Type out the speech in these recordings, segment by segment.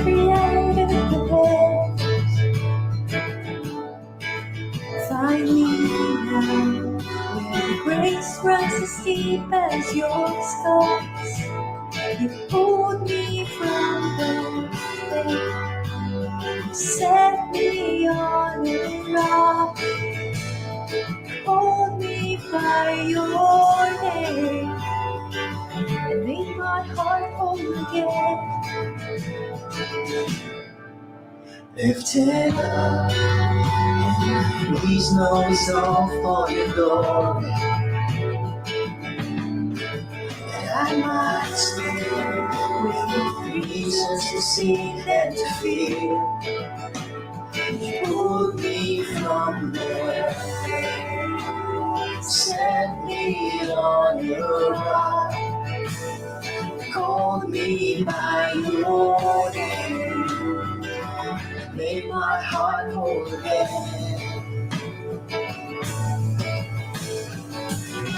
created the heavens. Find me now, where grace runs as deep as your scars. You pulled me from the pit, you set me on a rock, hold me by your name, and make my heart whole again. Lifted up, please know it's all for your glory, that I might stand with reasons to sing and to feel. You pulled me from the grave, set me on your rock, called me by your name, made my heart whole again.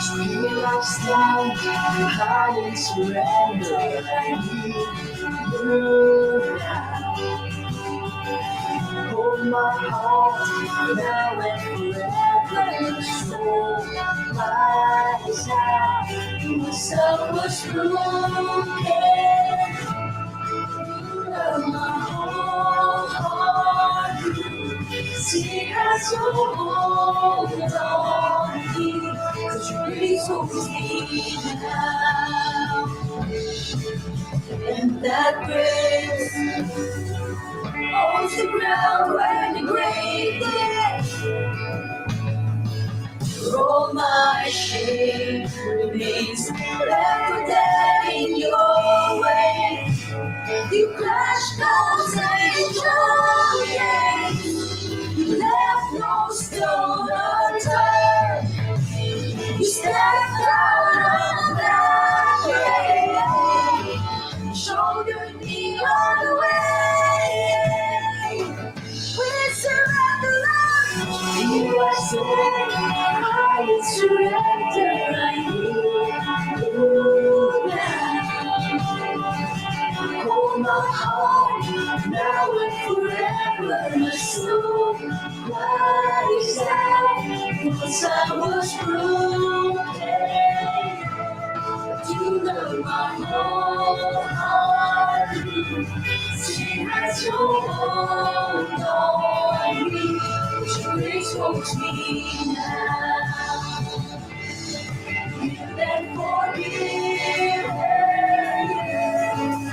So here I stand, high in surrender. I need you now. Hold my heart now and forever. Soul, my desire, the sun was broken. Love my whole heart. See as you hold on me, 'cause your grace holds me now. And that grace holds the ground where the grave is. For all my shame remains left for dead in your way. You crashed those angel gates. You left no stone unturned. You stepped out on that grave, shouldered me all the way. We surrender, Lord. You are said, I surrender. I need you now. Hold my heart now and forever. My soul cries out, 'cause I was broken. You love my whole heart. See as you hold on me, your grace holds me now. Give and forgive.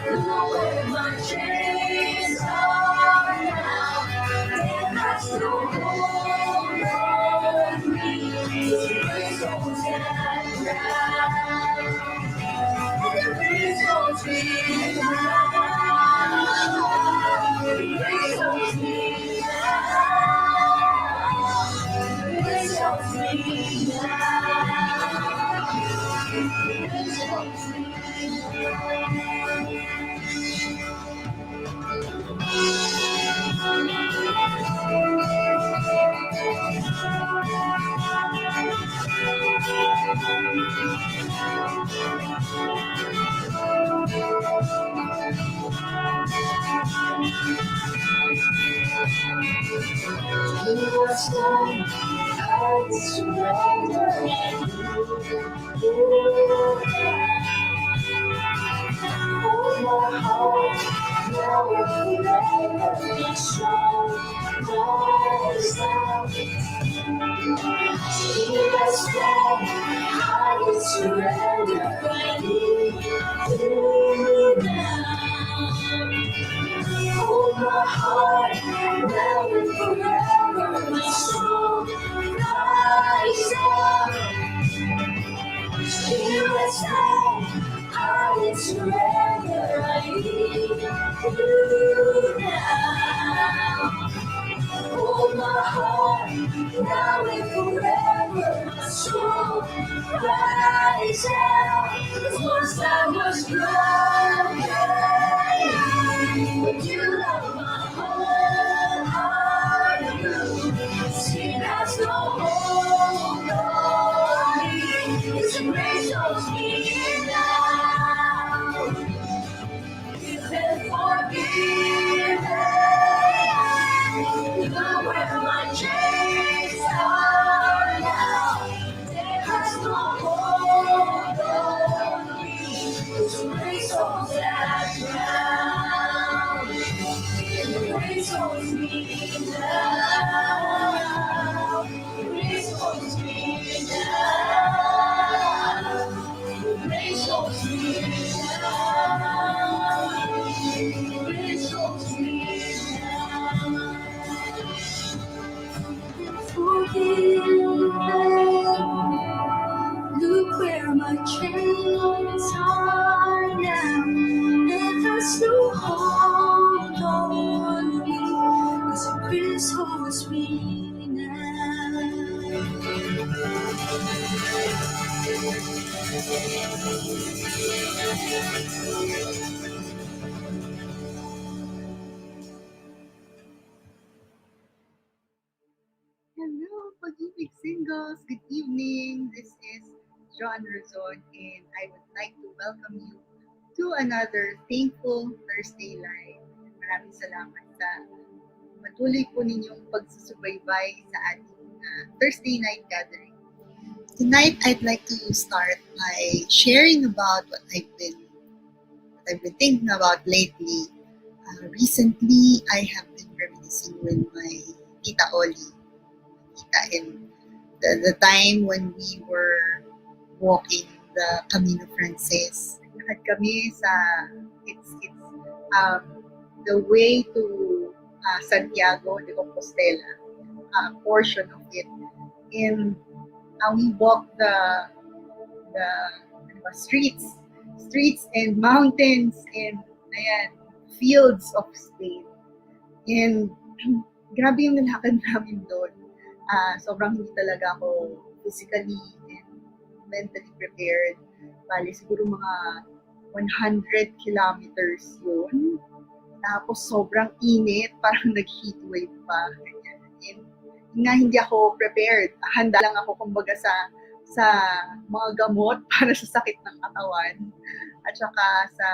Know where my chains are now. Death has no hold on me. Your grace holds me now. Your grace holds me now. Your grace holds me now. Your grace holds me now. Your grace holds me You are strong, I surrender. Hold my heart, now and forever. My soul cries out. You are strong, I surrender. I need you now. Hold my heart, now and forever. My soul cries out. You are strong, I surrender. I need you now. Hold my heart, now and forever. My soul cries out. 'Cause once I was broken, but you love my whole heart. Sin has no hold on me. His grace holds me now. Give and forgive. forgiven. Look where my chains are now. There's no hold on me. His grace holds that ground. His grace holds me now. His grace holds me now. Grace holds me now. Grace holds me now. Forgiven. Look where my chains are now. It has no hold on me, 'cause grace holds me now. Hello, Pag-Ibig singles. Good evening. This is John Razon, and I would like to welcome you to another Thankful Thursday Live. Maraming salamat sa patuloy po ninyong pagsusubaybay sa ating Thursday night gathering. Tonight, I'd like to start by sharing about what I've been thinking about lately. Recently, I have been reminiscing with my Tita Oli. In the time when we were walking the Camino Frances. Lakad kami sa it's the way to Santiago de Compostela, portion of it. And we walked the streets and mountains and ayan, fields of state. And grabe yung nalakad namin doon. Sobrang hindi talaga ako physically and mentally prepared. Bali, siguro mga 100 kilometers yun. Tapos sobrang init, parang nag-heat wave pa. And nga hindi ako prepared. Handa lang ako kumbaga sa mga gamot para sa sakit ng katawan. At saka sa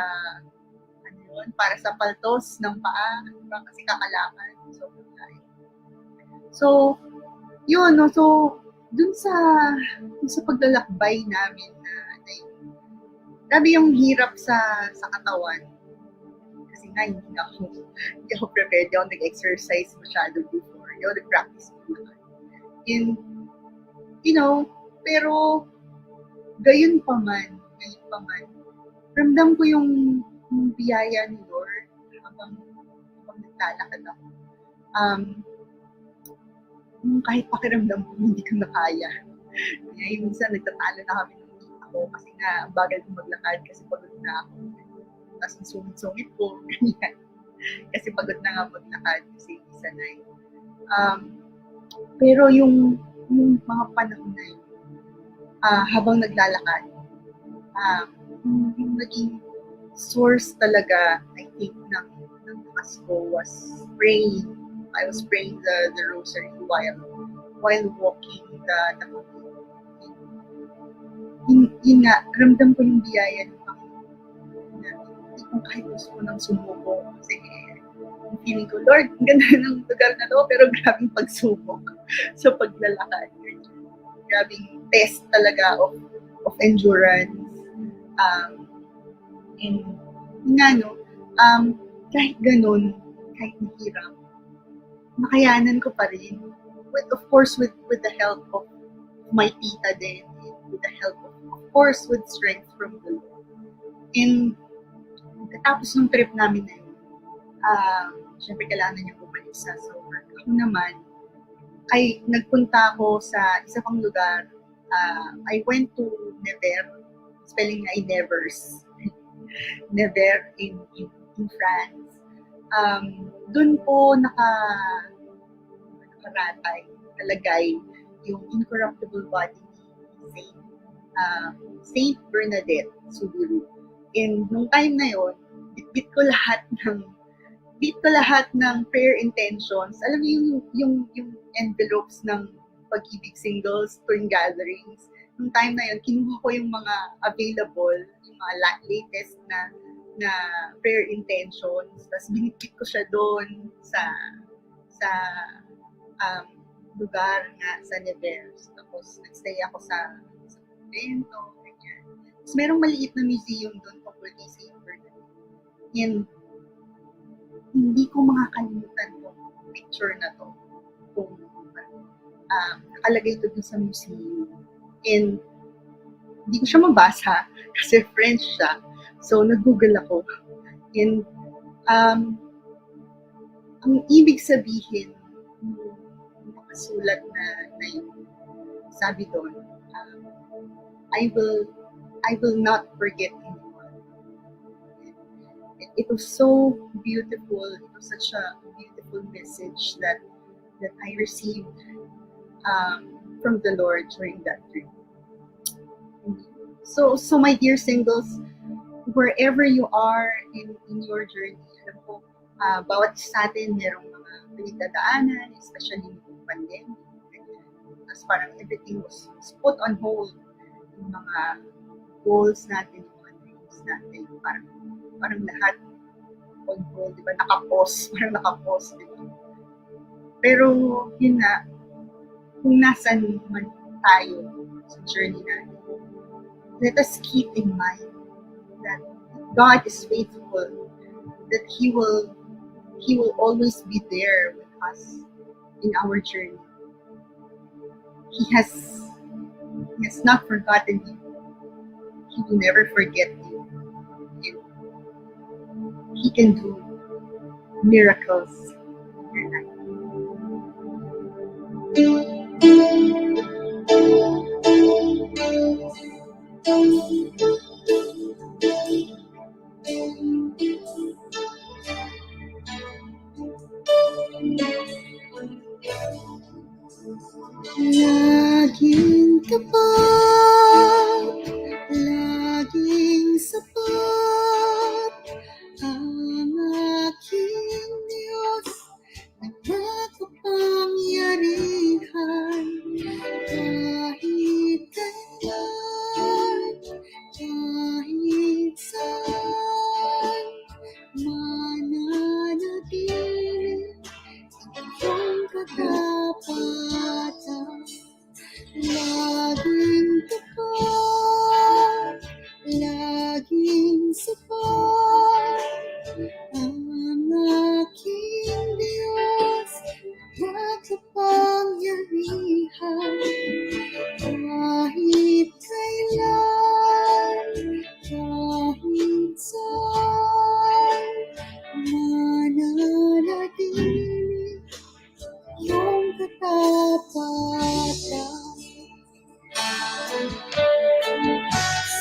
para sa paltos ng paa. Kasi kakalakan. So, yun, no? So, dun sa paglalakbay namin na grabe yung hirap sa katawan. Kasi nga, hindi ako prepared. Hindi ako nag-exercise masyado before. Hindi ako nag-practice before. And, pero, gayon pa man, ramdam ko yung biyaya ni Lord habang naglalakad ako. Kahit pakiramdam ko, hindi ko na kaya. Kaya yung minsan nagtatalo na kami ng tita ko kasi nga ang bagal kong maglakad kasi pagod na ako. Tapos ang sungit-sungit ko, ganyan. Kasi pagod na nga maglakad kasi isa na yun. Pero yung mga panahon na yun, habang naglalakad, yung naging source talaga, I think, ng lakas ko was praying. I was praying the rosary while walking the yun nga, ramdam ko yung biyaya ng Panginoon. Hindi ko kahit gusto ko nang sumuko. Kasi yung feeling ko, Lord, ang ganda ng lugar na to, pero grabing pagsubok sa paglalakad. Grabing test talaga of endurance. And kahit ganun, kahit mahirap, makayanan ko pa rin. Of course, with the help of my tita din, with the help of course, with strength from the Lord. And katapos ng trip namin na yun, syempre kailangan niyo bumalik sa work. Ako naman, ay nagpunta ako sa isa pang lugar. I went to Nevers, spelling ay Nevers. Nevers in France. Doon po nakalagay yung incorruptible body ni Saint Bernadette Soubirous. And nung time na yon, bit ko lahat ng prayer intentions. Alam niyo yung envelopes ng Pag-Ibig singles during gatherings. Nung time na yon, kinuha ko yung mga available, yung mga latest na na prayer intentions. Tapos binitbit ko siya doon sa lugar nga sa Nevers. Tapos nagstay ako sa convento, ganyan. Tapos merong maliit na museum doon tungkol kay St. Bernadette. And hindi ko makakalimutan tong picture na to. Kung nakalagay ito dun sa museum. And hindi ko siya mabasa kasi French siya. So, nag-google ako. And ang ibig sabihin ng nakasulat na yun, sabi doon, I will not forget anyone. It was so beautiful. It was such a beautiful message that I received from the Lord during that trip. So my dear singles, wherever you are in your journey, alam ko, bawat sa atin merong mga pinagdadaanan, especially yung pandemic. Tapos parang everything was put on hold. Yung mga goals natin, yung mga dreams natin, parang lahat on hold, di ba? Parang nakapause, di ba? Pero yun nga, kung nasan man tayo sa journey natin, let us keep in mind that God is faithful, that He will always be there with us in our journey. He has not forgotten you. He will never forget you. And He can do miracles in your life. Laging tapat, laging sapat, ang aking Diyos na makapangyarihan. Kahit kailan, kahit saan, mananatili ang katapatan. Laging tapat, laging sapat, ang aking Diyos na kapangyarihan. Kahit kailan, kahit saan, mananatili yung katapatan.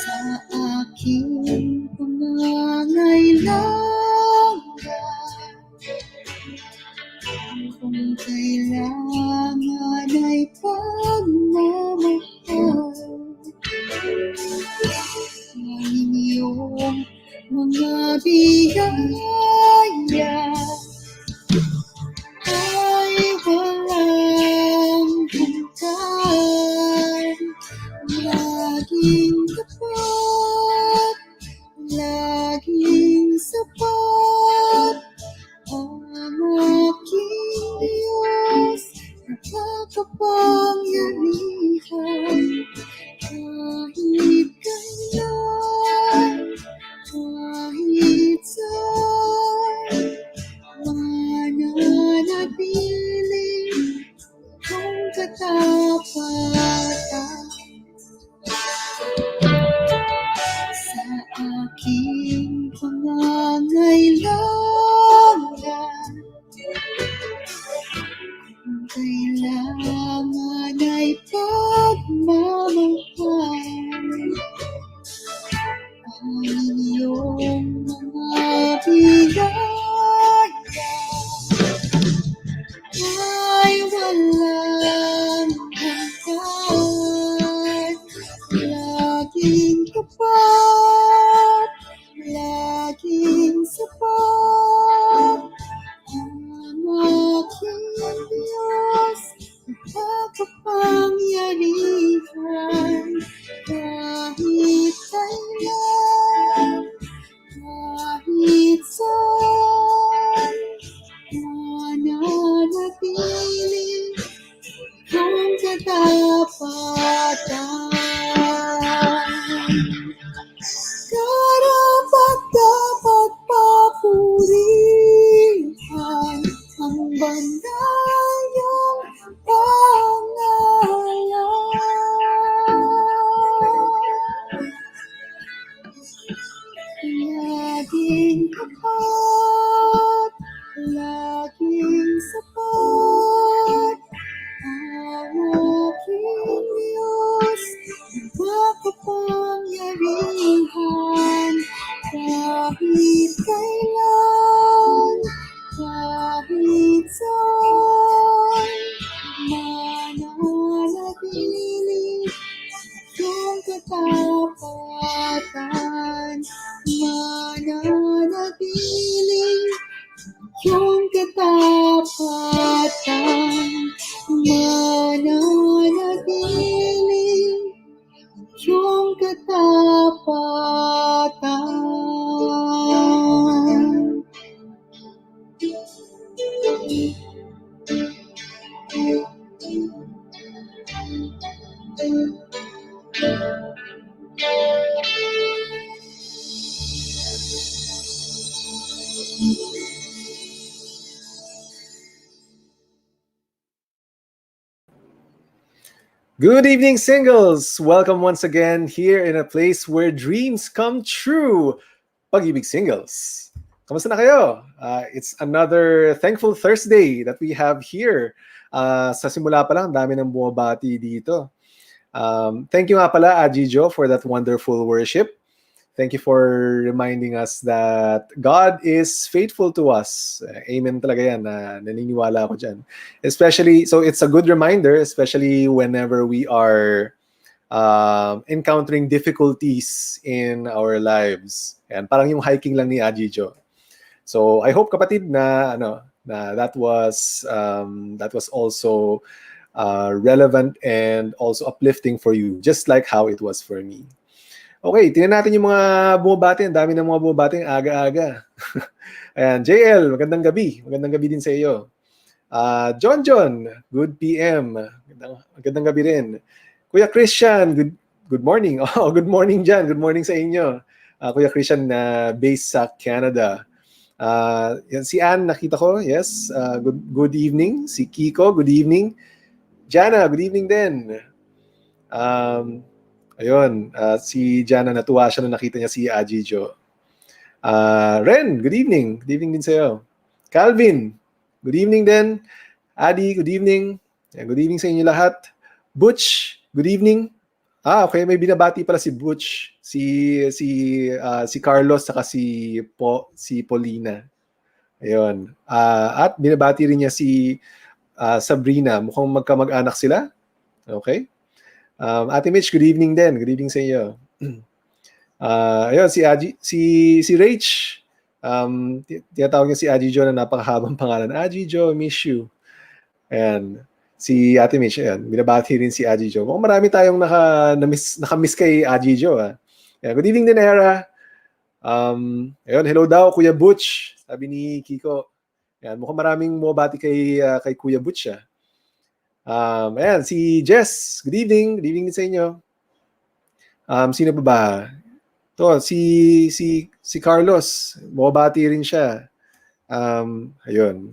Sa aking pangangailangan, kung kailangan ay pagmamahal, ang iyong mga biyaya ay walang hanggan. Laging tapat, laging sapat, ang aking Diyos na makapangyarihan. Kahit kailan, kahit saan, mananatili ang katapatan. Sa aking pangangailangan, kung kailangan ay pagmamahal, ang iyong mga biyaya ay walang hanggan. Laging tapat, laging sapat, ang aking Diyos na makapangyarihan. Kahit kailan, Karapat-dapat papurihan ang banal niyong pangalan. Laging tapat, laging sapat, ang aking Diyos, makapangyarihan, kahit kailan, kahit saan, mananatili yung katapatan, mananatili yung katapatan, mananatili yung katapatan. Good evening, singles! Welcome once again here in a place where dreams come true. Pag-Ibig Singles. Kamusta na kayo? It's another Thankful Thursday that we have here. Sa simula pa lang, dami ng bumabati dito. Thank you nga pala, Ajijo, for that wonderful worship. Thank you for reminding us that God is faithful to us. Amen talaga yan. Naniniwala ako dyan. Especially, so it's a good reminder, especially whenever we are encountering difficulties in our lives. Yan, parang yung hiking lang ni Ajijo. So I hope, kapatid, na that was also relevant and also uplifting for you, just like how it was for me. Okay, tingnan natin yung mga bumabati. Ang dami ng mga bumabati, aga-aga. Ayan, JL, magandang gabi. Magandang gabi din sa iyo. John, good PM. Magandang gabi rin. Kuya Christian, good morning. Oh, good morning dyan. Good morning sa inyo. Kuya Christian, based sa Canada. Si Ann, nakita ko. Yes, good evening. Si Kiko, good evening. Jana, good evening din. Ayun, si Jana, natuwa siya na nakita niya si Ajijo. Ren, good evening. Good evening din sa'yo. Calvin, good evening din. Adi, good evening. Good evening sa inyo lahat. Butch, good evening. Okay, may binabati pala si Butch, si Carlos, saka si Paulina. Ayun. At binabati rin niya si Sabrina. Mukhang magkamag-anak sila. Okay. Ate Mitch, good evening din. Good evening sa iyo. Ayun, si Rach. Tinatawag niya si Ajijo na napakahabang pangalan. Ajijo, miss you. Ayan. Si Ate Mitch, ayan. Binabati rin si Ajijo. Mukhang marami tayong nakamiss kay Ajijo. Ayan, good evening din, Era. Ayun, hello daw, Kuya Butch. Sabi ni Kiko. Ayan, mukhang maraming bumabati kay Kuya Butch. Ayan, si Jess. Good evening. Good evening din sa inyo. Sino pa ba? To, si Carlos. Bumabati rin siya. Ayun.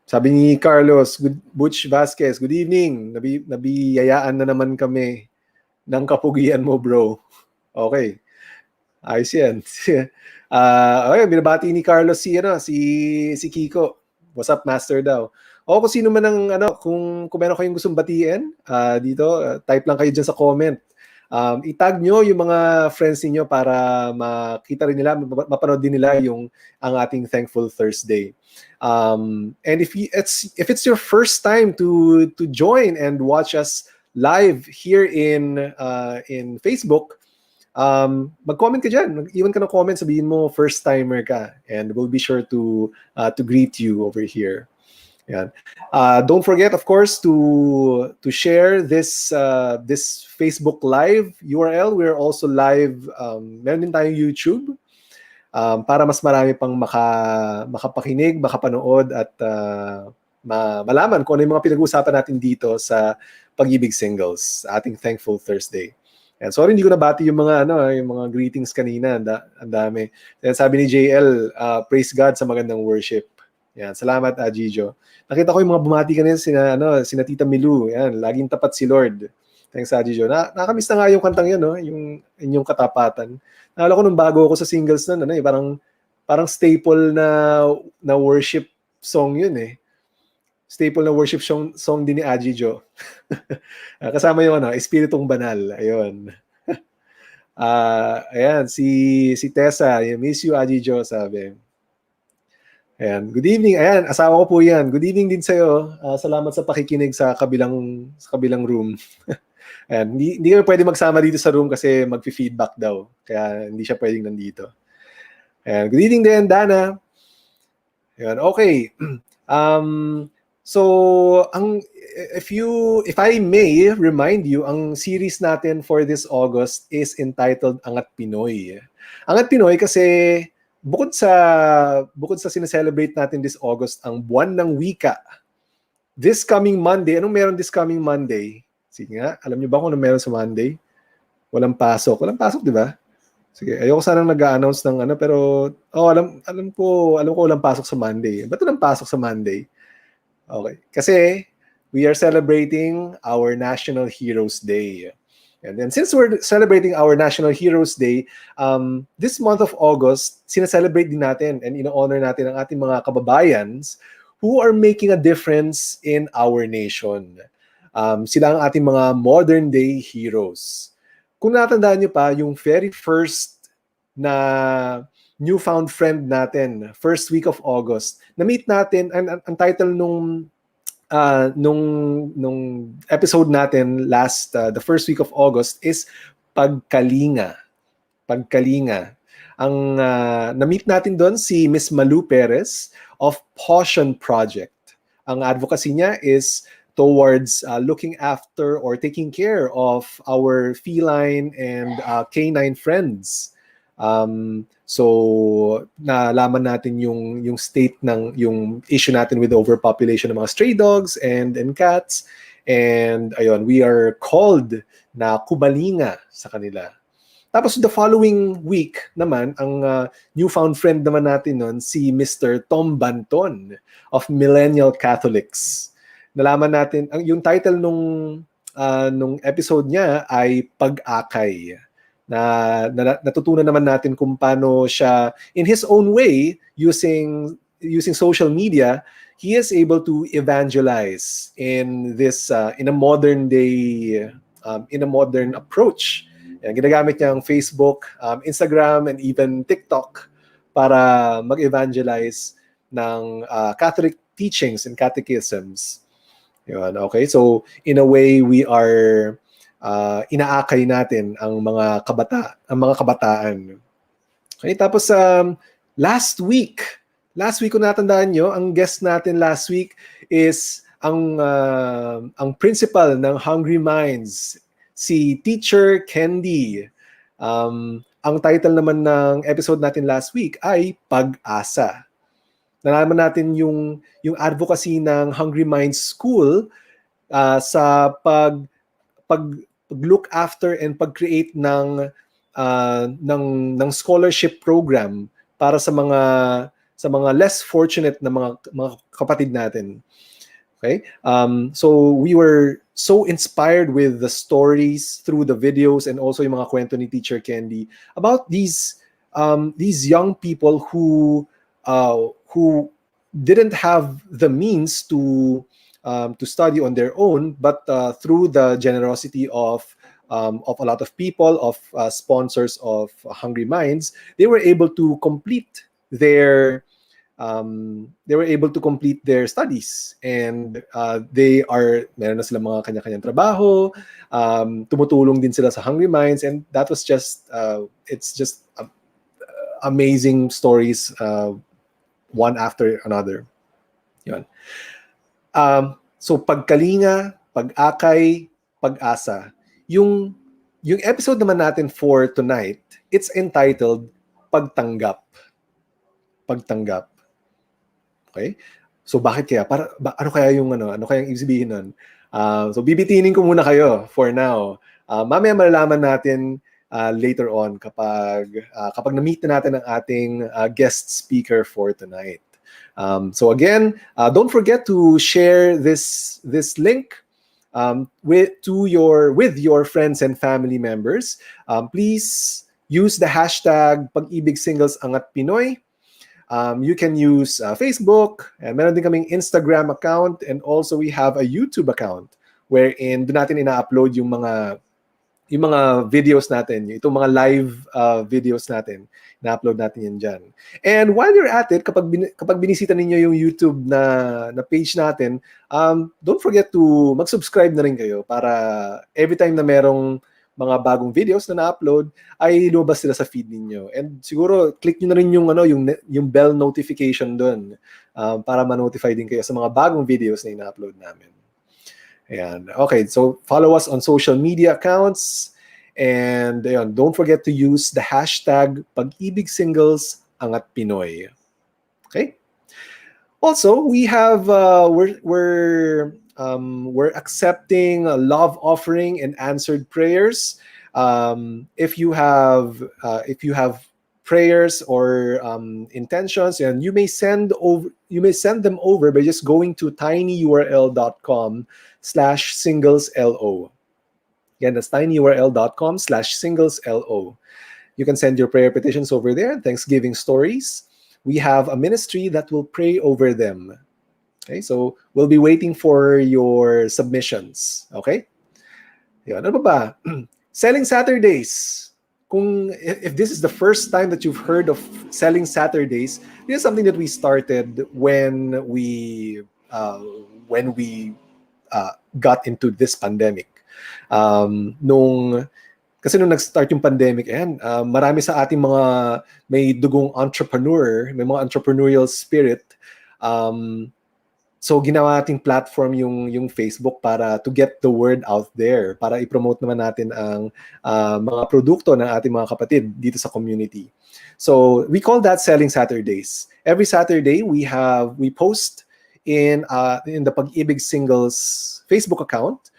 Sabi ni Carlos, Butch Vasquez, good evening. Nabiyayaan na naman kami ng kapugian mo, bro. Okay. Ayos yan. Okay, binabati ni Carlos si Kiko. What's up, master daw. O kung sino man ang kung meron kayong gustong batiin dito, type lang kayo dyan sa comment. I-tag nyo yung mga friends niyo para makita rin nila, mapanood din nila ang ating Thankful Thursday. And if it's your first time to join and watch us live here in Facebook, mag-comment ka dyan. Iwan ka ng comment, sabihin mo first timer ka, and we'll be sure to greet you over here. Yan. Don't forget, of course, to share this Facebook Live URL. We're also live. Meron din tayong YouTube para mas marami pang makapakinig, makapanood at malaman kung ano yung mga pinag-uusapan natin dito sa Pag-Ibig Singles, ating Thankful Thursday. And sorry hindi ko nabati yung mga yung mga greetings kanina, ang dami. And sabi ni JL, praise God sa magandang worship. Yan, salamat Ajijo. Nakita ko yung mga bumati kanina sina Tita Milu. Yan, laging tapat si Lord. Thanks Ajijo. Nakamiss na nga yung kantang yun, yung inyong katapatan. Naalala ko nung bago ako sa singles nun, parang staple na worship song yun eh. Staple na worship song din ni Ajijo. Kasama yung Espiritong Banal. Ayun. Ayan, si Tessa, I miss you, Ajijo, sabi. Ayan, good evening. Ayan, asawa ko po yan. Good evening din sa'yo. Salamat sa pakikinig sa kabilang room. Ayan, hindi kami pwede magsama dito sa room kasi magfi-feedback daw. Kaya hindi siya pwedeng nandito. Ayan, good evening din, Dana. Ayan, okay. So, if I may remind you, ang series natin for this August is entitled Angat Pinoy. Angat Pinoy kasi bukod sa sineselebrate natin this August ang buwan ng wika. This coming Monday, anong meron this coming Monday? Sige nga, alam niyo ba kung ano meron sa Monday? Walang pasok. Walang pasok, di ba? Sige, ayoko sanang nag-a-announce ng pero alam ko walang pasok sa Monday. Ba't walang pasok sa Monday? Okay. Kasi we are celebrating our National Heroes Day. And then since we're celebrating our National Heroes Day, this month of August, sineselebrate din natin and ino-honor natin ang ating mga kababayans who are making a difference in our nation. Sila ang ating mga modern day heroes. Kung natandaan niyo pa, yung very first na newfound friend natin, first week of August, na-meet natin, ang title nung episode natin the first week of August is Pagkalinga. Pagkalinga. Ang na-meet natin doon si Miss Malu Perez of Potion Project. Ang advocacy niya is towards looking after or taking care of our feline and canine friends. So nalaman natin yung state ng yung issue natin with overpopulation ng mga stray dogs and cats, and ayun, we are called na kumalinga sa kanila. Tapos the following week naman, ang newfound friend naman natin nun, si Mr. Tom Banton of Millennial Catholics. Nalaman natin, yung title nung episode niya ay Pag-Akay. Natutunan naman natin kung paano siya, in his own way, using social media, he is able to evangelize in a modern day, in a modern approach. Yan, ginagamit niya ang Facebook, Instagram, and even TikTok para mag-evangelize ng Catholic teachings and catechisms. Yun, okay? So, in a way, we are inaakay natin ang mga kabataan. Okay, tapos last week kung natandaan nyo, ang guest natin last week is ang principal ng Hungry Minds, si Teacher Candy. Ang title naman ng episode natin last week ay Pag-asa. Nalaman natin yung advocacy ng Hungry Minds School sa pag-look after and pag-create ng scholarship program para sa mga less fortunate na mga kapatid natin. Okay? So we were so inspired with the stories through the videos and also yung mga kwento ni Teacher Candy about these young people who didn't have the means to study on their own, but through the generosity of a lot of people, of sponsors of Hungry Minds, they were able to complete their studies, and meron na sila mga kanya-kanyang trabaho, tumutulong din sila sa Hungry Minds, and that was just it's just amazing stories, one after another. Yun. So Pagkalinga, Pag-Akay, Pag-asa. Yung episode naman natin for tonight, it's entitled Pagtanggap. Pagtanggap. Okay? So bakit kaya? Ano kaya yung ano kaya yung ibig sabihin nun? So bibitinin ko muna kayo for now. Mamaya malalaman natin later on kapag na-meet na natin ang ating guest speaker for tonight. So again, don't forget to share this link with your friends and family members. Please use the hashtag Pag-Ibig Singles Angat Pinoy. You can use Facebook, and meron din kaming Instagram account, and also we have a YouTube account wherein doon natin ina-upload yung mga videos natin, itong mga live videos natin, na-upload natin yan dyan. And while you're at it, kapag binisita ninyo yung YouTube na page natin, don't forget to mag-subscribe na rin kayo para every time na merong mga bagong videos na na-upload, ay lumabas sila sa feed ninyo. And siguro, click nyo na rin yung bell notification doon para ma-notify din kayo sa mga bagong videos na ina-upload namin. Ayan. Okay, so follow us on social media accounts, and ayan, don't forget to use the hashtag Pag-Ibig Singles Angat Pinoy. Okay. Also, we have we're accepting a love offering and answered prayers. If you have prayers or intentions, and you may send them over by just going to tinyurl.com/singleslo. Again, that's tinyurl.com/singleslo. You can send your prayer petitions over there, Thanksgiving stories. We have a ministry that will pray over them. Okay, so we'll be waiting for your submissions. Okay? Yan, ano ba? Selling Saturdays. If this is the first time that you've heard of Selling Saturdays, this is something that we started when we got into this pandemic. Kasi nung nag-start yung pandemic, marami sa ating mga may dugong entrepreneur, may mga entrepreneurial spirit. So ginawa nating platform yung Facebook para to get the word out there, para i-promote naman natin ang mga produkto ng ating mga kapatid dito sa community. So we call that Selling Saturdays. Every Saturday we post in the Pag-Ibig Singles Facebook account.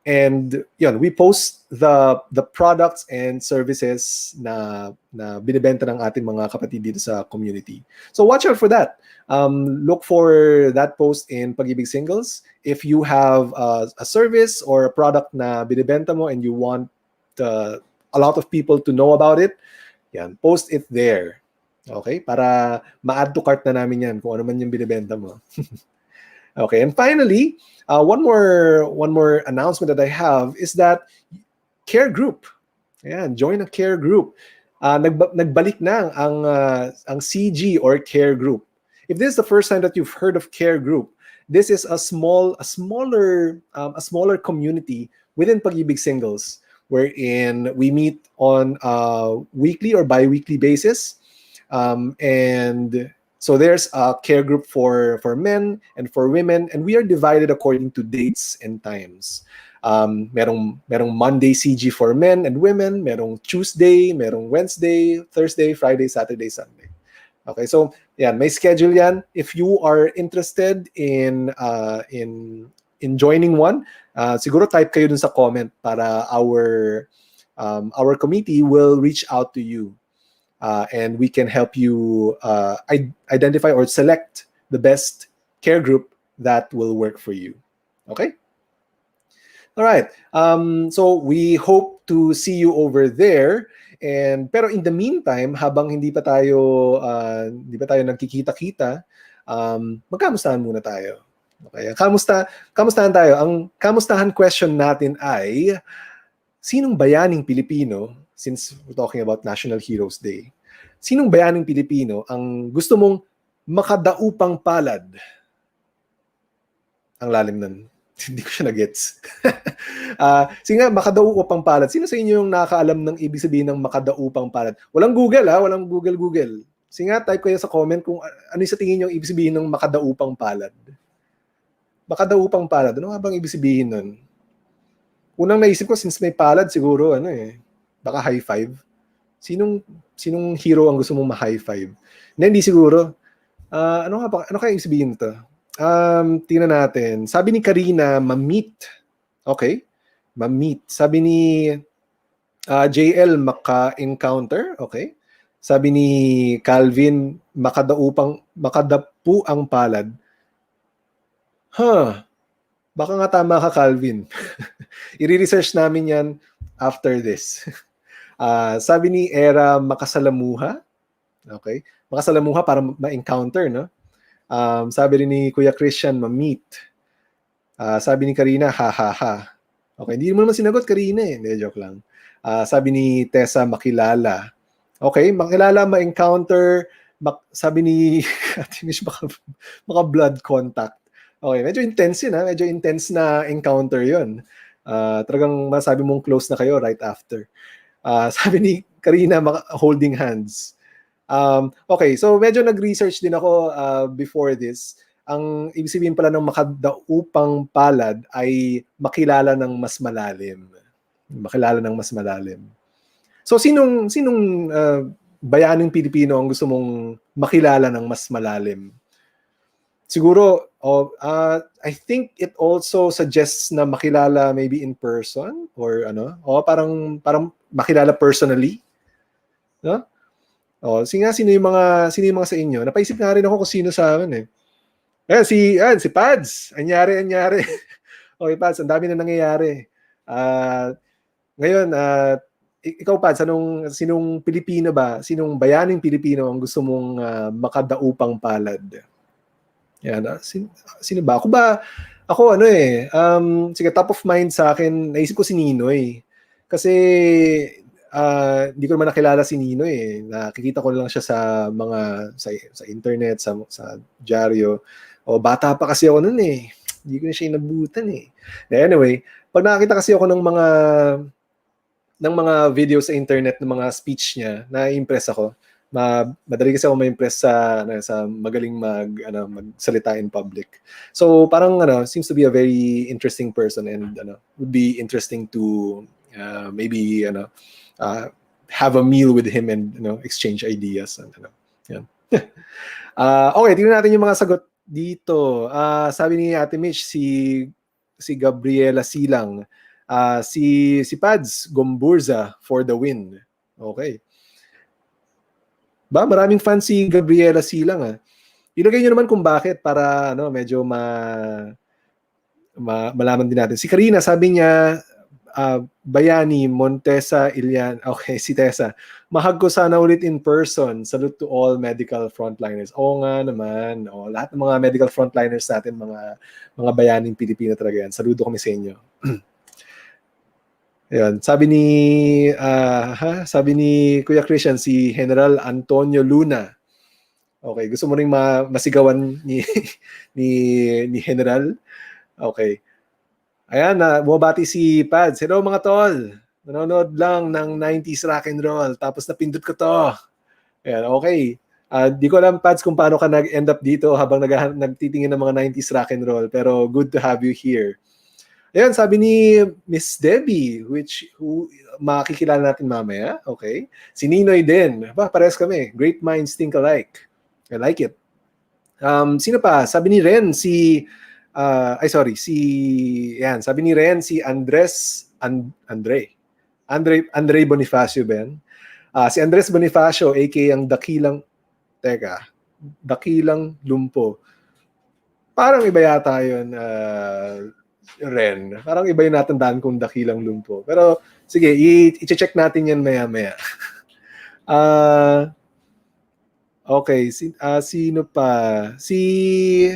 And yun, we post the products and services na binibenta ng ating mga kapatid dito sa community. So watch out for that. Look for that post in Pag-Ibig Singles. If you have a service or a product na binibenta mo and you want a lot of people to know about it, yan, post it there. Okay? Para ma-add to cart na namin yan kung ano man yung binibenta mo. Okay, and finally, one more announcement that I have is that care group. Ayan, join a care group. Nagbalik na ang CG or care group. If this is the first time that you've heard of care group, this is a smaller community within Pag-Ibig Singles, wherein we meet on a weekly or bi-weekly basis, and so there's a care group for men and for women, and we are divided according to dates and times. Merong Monday CG for men and women, merong Tuesday, merong Wednesday, Thursday, Friday, Saturday, Sunday. Okay, so yan, may schedule yan. If you are interested in joining one, siguro type kayo dun sa comment para our committee will reach out to you. And we can help you identify or select the best care group that will work for you. Okay? All right. So we hope to see you over there. Pero in the meantime, habang hindi pa tayo nagkikita-kita, magkamustahan muna tayo. Okay? Kamustahan tayo. Ang kamustahan question natin ay, sinong bayaning Pilipino, since we're talking about National Heroes Day, sinong bayaning Pilipino ang gusto mong makadaupang palad? Ang lalim nun. Hindi ko siya na-gets. Sige nga, makadaupang palad. Sino sa inyo yung nakakaalam ng ibig sabihin ng makadaupang palad? Walang Google, ha? Walang Google. Sige nga, type kayo sa comment kung ano sa tingin nyo ibig sabihin ng makadaupang palad. Makadaupang palad. Ano nga bang ibig sabihin nun? Unang naisip ko, since may palad, siguro, baka high five. Sinong hero ang gusto mong ma-high five? Hindi siguro. Ano kaya ibig sabihin nito? Tingnan natin. Sabi ni Karina, ma-meet. Okay. ma-meet. Sabi ni JL, maka-encounter. Okay. Sabi ni Calvin, makadapu ang palad. Baka nga tama ka, Calvin. I-research namin yan after this. Sabi ni Era, makasalamuha. Okay. Makasalamuha para ma-encounter, no? Sabi rin ni Kuya Christian, ma-meet. Sabi ni Karina, ha. Okay, hindi mo naman sinagot, Karina eh. Hindi, joke lang. Sabi ni Tessa, makilala. Okay, makilala, ma-encounter. Sabi ni Ate Mish, baka blood contact. Okay, medyo intense yun, ha? Medyo intense na encounter yun. Talagang masabi mong close na kayo right after. Sabi ni Karina, holding hands. Okay, so medyo nag-research din ako before this. Ang ibig sabihin pala ng makadaupang palad ay makilala ng mas malalim. Makilala ng mas malalim. So sinong bayaning Pilipino ang gusto mong makilala ng mas malalim? Siguro, I think it also suggests na makilala maybe in person or parang makilala personally. No? Sino yung mga sa inyo? Napaisip nga rin ako kung sino sa akin eh. Si Pads. Anyari. Okay, Pads, ang dami na nangyayari. Ngayon, ikaw, Pads, sinong Pilipino ba? Sinong bayaning Pilipino ang gusto mong makadaupang palad? Yan. Sino ba? Sige, top of mind sa akin, naisip ko si Ninoy. Kasi, hindi ko naman nakilala si Ninoy eh. Nakikita ko lang siya sa internet, sa dyaryo. Bata pa kasi ako nun eh. Hindi ko na siya inabutan eh. Anyway, pag nakakita kasi ako ng mga video sa internet ng mga speech niya, na-impress ako. Madali kasi ako ma-impress sa magaling magsalita in public. So parang seems to be a very interesting person and would be interesting to maybe have a meal with him and exchange ideas and yan. Okay, tingnan natin yung mga sagot dito. Sabi ni Ate Mitch, si Gabriela Silang, si Pads Gomburza for the win. Okay. Maraming fans si Gabriela Silang. Ilagay niyo naman kung bakit para medyo malaman din natin. Si Karina, sabi niya, Bayani, Montesa, Ilian. Okay, si Tessa. Mahag ko sana ulit in person. Salute to all medical frontliners. Oo nga naman. Lahat ng mga medical frontliners natin, mga bayaning Pilipino talaga yan. Saludo kami sa inyo. Ayan. Sabi ni Kuya Christian, si General Antonio Luna. Okay, gusto mo ring masigawan ni General? Okay. Ayan, bumabati si Pads. Hello mga tol. Nanonood lang ng 90s rock and roll. Tapos napindot ko to. Ayan, okay. Di ko alam, Pads, kung paano ka nag-end up dito habang nagtitingin ng mga 90s rock and roll. Pero good to have you here. Ayan, sabi ni Miss Debbie, who makikilala natin mamaya. Okay. Si Ninoy din. Parehas kami. Great minds think alike. I like it. Sino pa? Sabi ni Ren, sabi ni Ren, si Andre Bonifacio, Ben. Si Andres Bonifacio, aka ang dakilang lumpo. Parang iba yata yun, Ren. Parang iba yung natandaan kong dakilang lumpo. Pero, sige, i-check natin yan maya-maya. Okay, sino pa? Si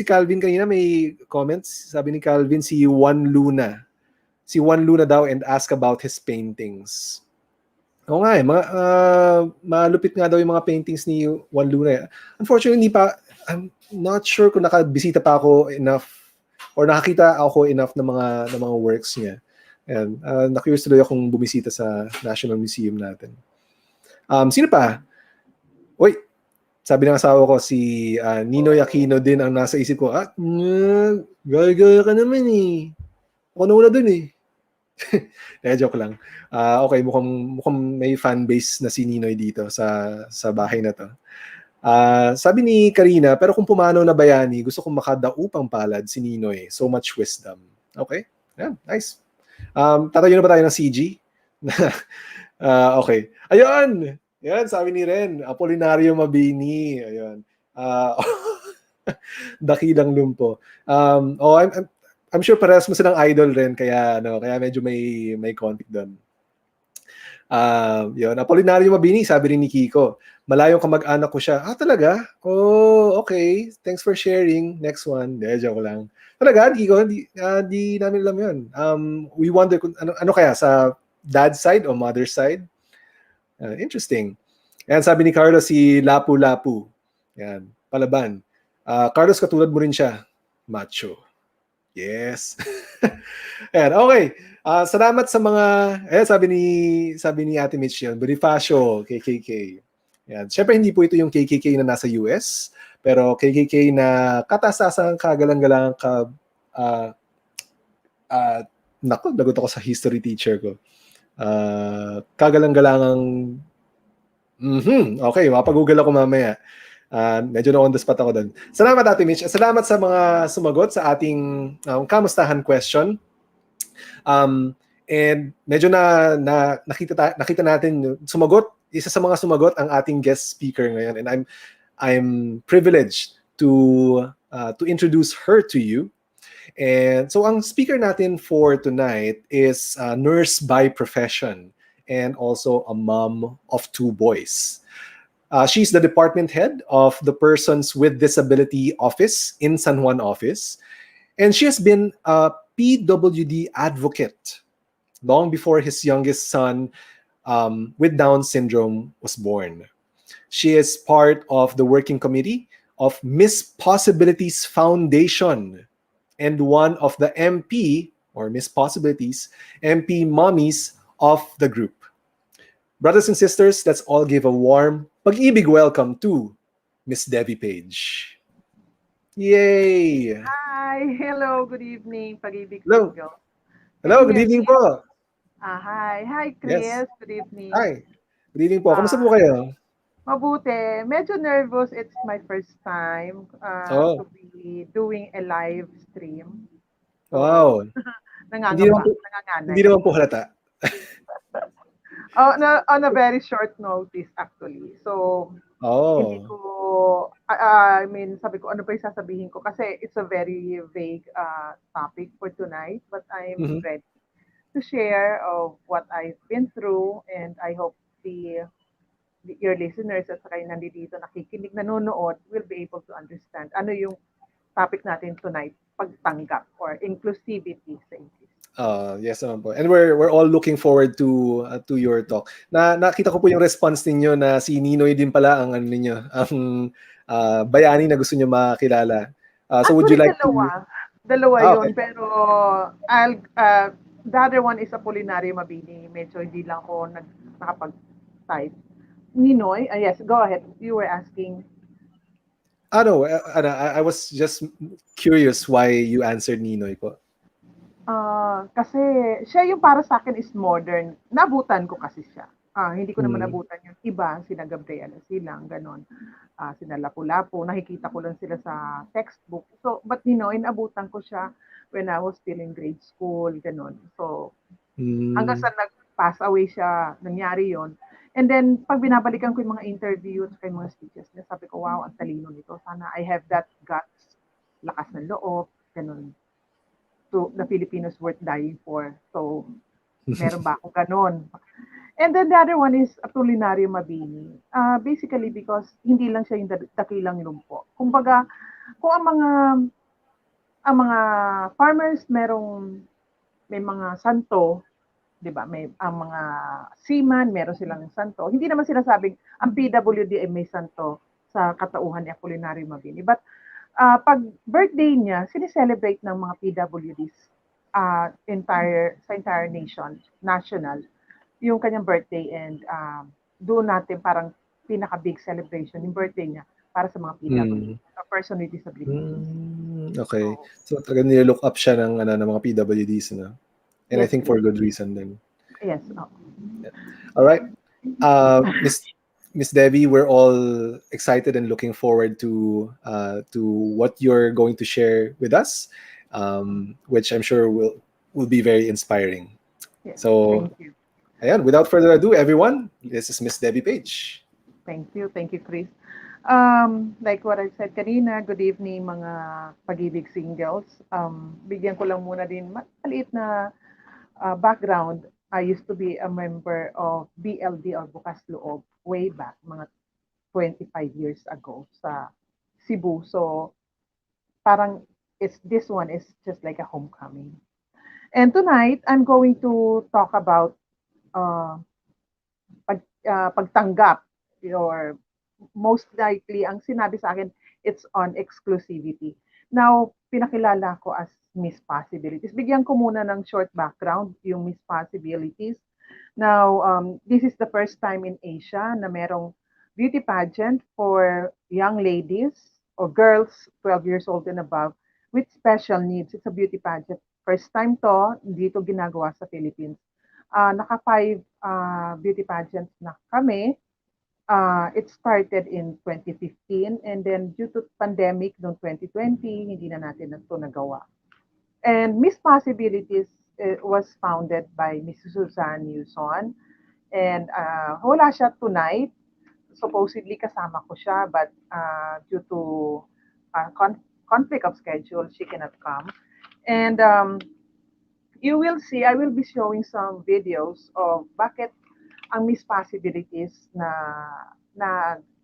Calvin kanina may comments. Sabi ni Calvin, si Juan Luna. Si Juan Luna daw and ask about his paintings. Oo nga eh. Malupit nga daw yung mga paintings ni Juan Luna. Unfortunately, I'm not sure kung nakabisita pa ako enough or nakakita ako enough ng mga works niya. And na-curious tuloy akong bumisita sa National Museum natin. Sino pa? Uy! Sabi ng asawa ko, si Ninoy Aquino din ang nasa isip ko. Gaya-gaya ka naman eh. Ako nauna dun eh. Joke lang. Okay, mukhang may fan base na si Ninoy dito sa bahay na to. Sabi ni Karina, pero kung pumanaw na bayani, gusto kong makadaupang palad si Ninoy. So much wisdom. Okay. Yeah, nice. Tatayo na ba tayo ng CG? Okay. Ayun! Yan, sabi ni Ren, Apolinario Mabini. Ayun. Dakilang lumpo. I'm sure parehas mo silang idol rin, kaya medyo may conflict doon. Yun, Apolinario Mabini, sabi rin ni Kiko, malayong kamag-anak ko siya. Talaga? Oh, okay. Thanks for sharing. Next one. Joke lang. Talaga, Kiko, di namin alam yun. We wonder kung ano kaya, sa dad's side o mother's side? Interesting. Yan, sabi ni Carlos, si Lapu-Lapu. Yan, palaban. Carlos, katulad mo rin siya. Macho. Yes. Ayan, okay. Salamat sa mga, sabi ni Ate Mitch yun, Bonifacio, KKK. Yan. Siyempre, hindi po ito yung KKK na nasa US, pero KKK na katasasang kagalang-galang naku, lagot ako sa history teacher ko. Kagalang-galangang okay, mapag-google ako mamaya. Medyo na on the spot ako doon. Salamat, Ate Mitch. Salamat sa mga sumagot sa ating kamustahan question. And medyo nakita natin isa sa mga sumagot ang ating guest speaker ngayon, and I'm privileged to introduce her to you. And so ang speaker natin for tonight is a nurse by profession and also a mom of 2 boys. She's the department head of the Persons with Disability Office in San Juan office, and she has been a PWD advocate long before his youngest son with Down syndrome was born. She is part of the working committee of Miss Possibilities Foundation and one of the MP, or Miss Possibilities, MP mommies of the group. Brothers and sisters, let's all give a warm Pag-Ibig welcome to Miss Debbie Page. Yay! Hi! Hello, good evening, Pag-Ibig Hello. Single. Hello, good evening po. Hi. Hi, Chris. Yes. Good evening. Hi. Good evening po. Kamusta po kayo? Mabuti. Medyo nervous. It's my first time to be doing a live stream. So, Wow. nanganganay. Hindi naman po halata. On a very short notice, actually. So, hindi ko, I mean, sabi ko, ano ba yung sasabihin ko? Kasi it's a very vague topic for tonight, but I'm ready to share of what I've been through, and I hope your listeners at saka yung nandito nakikinig, nanonood will be able to understand ano yung topic natin tonight, pagtanggap or inclusivity sa English. Yes naman po. And we're all looking forward to your talk. Nakita ko po yung response ninyo na si Ninoy din pala ang bayani na gusto niyo makilala. So would you like dalawa yun, pero the other one is Apolinario Mabini. Medyo hindi lang ako nakapag-type. Ninoy, yes, go ahead. You were asking. I was just curious why you answered Ninoy po. Kasi siya yung para sa akin is modern. Nabutan ko kasi siya. Hindi ko naman nabutan yung iba, sina Gabriela silang, ganon. Sina Lapu-Lapu, nakikita ko lang sila sa textbook. So, but inabutan ko siya when I was still in grade school, ganon. So, hanggang sa nag-pass away siya, nangyari yon. And then, pag binabalikan ko yung mga interviews, yung mga speeches niya, sabi ko, wow, ang talino nito. Sana I have that guts, lakas ng loob, ganon. To the Filipinos worth dying for. So, meron ba akong ganon? And then the other one is Apolinario Mabini. Basically because hindi lang siya yung dakilang lumpo. Kumbaga, kung ang mga farmers may mga santo, 'di ba? Ang mga seaman, meron silang santo. Hindi naman sila sabing ang PWD ay may santo sa katauhan ni Apolinario Mabini. But pag birthday niya, sineselebrate ng mga PWDs sa entire nation, national, yung kanyang birthday, and doon natin parang pinaka-big celebration yung birthday niya para sa mga PWDs, a person with disabilities. Okay. So talaga nilo-look up siya ng mga PWDs, no? And yes, I think for good reason then. Yes. Yeah. All right. Miss Debbie, we're all excited and looking forward to what you're going to share with us. which I'm sure will be very inspiring. Yes, So, thank you. ayan, without further ado, everyone, this is Miss Debbie Page. Thank you, Chris. Like what I said kanina, good evening mga Pag-Ibig singles. Bigyan ko lang muna din maliit na background. I used to be a member of BLD or Bukas Loob way back, mga 25 years ago sa Cebu. So parang this one is just like a homecoming. And tonight, I'm going to talk about uh, pagtanggap, or most likely, ang sinabi sa akin, it's on exclusivity. Now, pinakilala ko as Miss Possibilities. Bigyan ko muna ng short background, yung Miss Possibilities. Now, this is the first time in Asia na merong beauty pageant for young ladies or girls 12 years old and above with special needs. It's a beauty pageant. First time to, dito ginagawa sa Philippines. Naka-5 beauty pageants na kami. It started in 2015 and then due to pandemic noong 2020, hindi na natin ito nagawa. And Miss Possibilities was founded by Miss Suzanne Yuson. And wala siya tonight. Supposedly kasama ko siya, but due to conflict of schedule, she cannot come. And you will see, I will be showing some videos of bakit ang Miss Possibilities na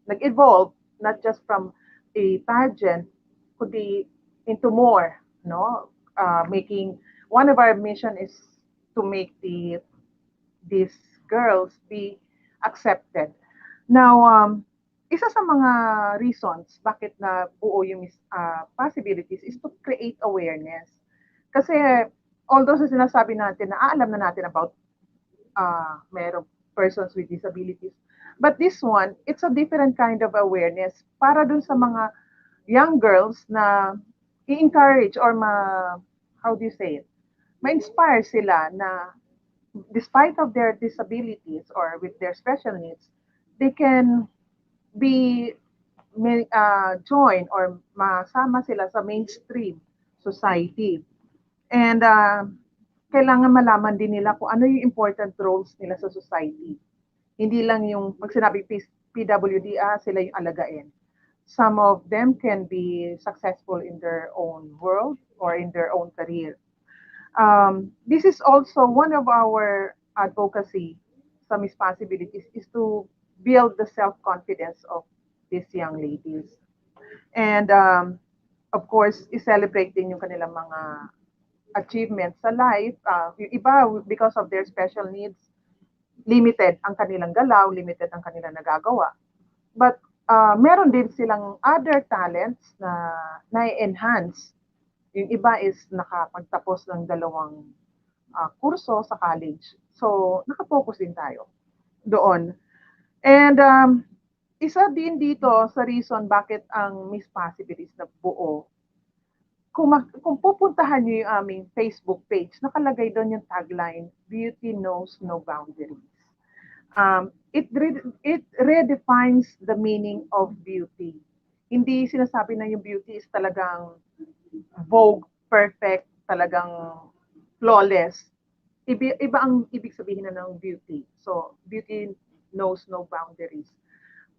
nag-evolve not just from a pageant, kundi into more, no? Making one of our mission is to make these girls be accepted. Now, isa sa mga reasons bakit na buo yung Possibilities is to create awareness. Kasi although sa sinasabi natin na alam na natin about merong persons with disabilities, but this one, it's a different kind of awareness para dun sa mga young girls na i-encourage or how do you say it, ma-inspire sila na despite of their disabilities or with their special needs, they can be join or masama sila sa mainstream society. And kailangan malaman din nila kung ano yung important roles nila sa society. Hindi lang yung pag sinabi PWD, sila yung alagain. Some of them can be successful in their own world or in their own career. This is also one of our advocacy sa Miss Possibilities is to build the self-confidence of these young ladies. And of course, i-celebrate din yung kanilang mga achievements sa life. Yung iba, because of their special needs, limited ang kanilang galaw, limited ang kanilang nagagawa. But meron din silang other talents na na-enhance. Yung iba is nakapagtapos ng 2 kurso sa college. So, nakapokus din tayo doon. And isa din dito sa reason bakit ang Miss Possibilities na buo, kung pupuntahan niyo yung aming Facebook page, nakalagay doon yung tagline, Beauty Knows No Boundaries. It redefines the meaning of beauty. Hindi sinasabi na yung beauty is talagang vogue, perfect, talagang flawless. Iba ang ibig sabihin na ng beauty. So, beauty knows no boundaries.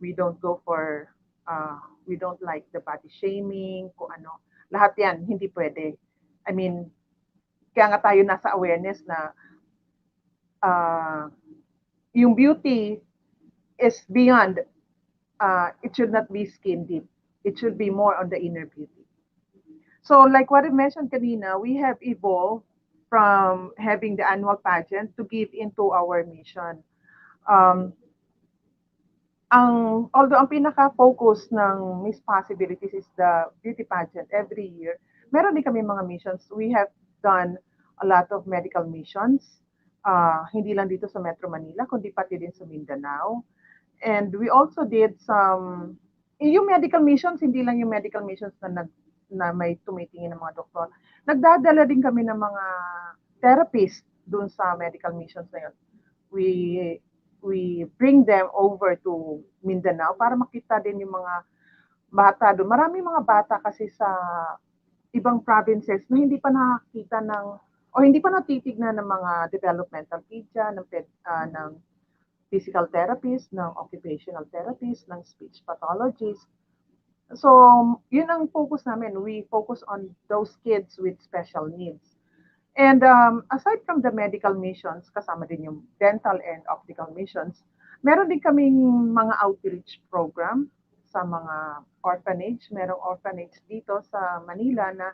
We don't go for, we don't like the body shaming, kung ano. Lahat yan, hindi pwede. I mean, kaya nga tayo nasa awareness na yung beauty is beyond, it should not be skin deep. It should be more on the inner beauty. So like what I mentioned kanina, we have evolved from having the annual pageant to give into our mission. Although ang pinaka-focus ng Miss Possibilities is the beauty pageant every year, meron din kami mga missions. We have done a lot of medical missions, hindi lang dito sa Metro Manila, kundi pati din sa Mindanao. And we also did some, yung medical missions, hindi lang yung medical missions na may tumitingin ng mga doktor. Nagdadala din kami ng mga therapist dun sa medical missions na yun. We bring them over to Mindanao para makita din yung mga bata doon. Maraming mga bata kasi sa ibang provinces na hindi pa nakakita ng o hindi pa natitignan ng mga developmental pedia, ng physical therapist, ng occupational therapist, ng speech pathologist. So, yun ang focus namin. We focus on those kids with special needs. And aside from the medical missions, kasama din yung dental and optical missions, meron din kaming mga outreach program sa mga orphanage. Merong orphanage dito sa Manila na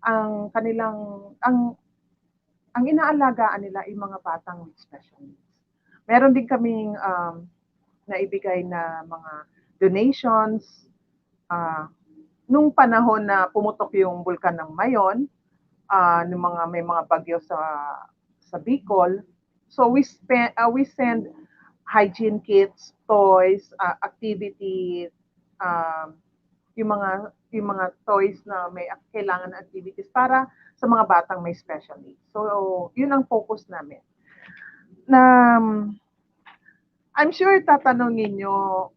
ang kanilang ang inaalagaan nila ay mga batang with special needs. Meron din kaming naibigay na mga donations nung panahon na pumutok yung bulkan ng Mayon, may mga bagyo sa Bicol. So we send hygiene kits, toys, activities, yung mga toys na may kailangan na activities para sa mga batang may special needs. So yun ang focus namin. Na I'm sure tatanungin nyo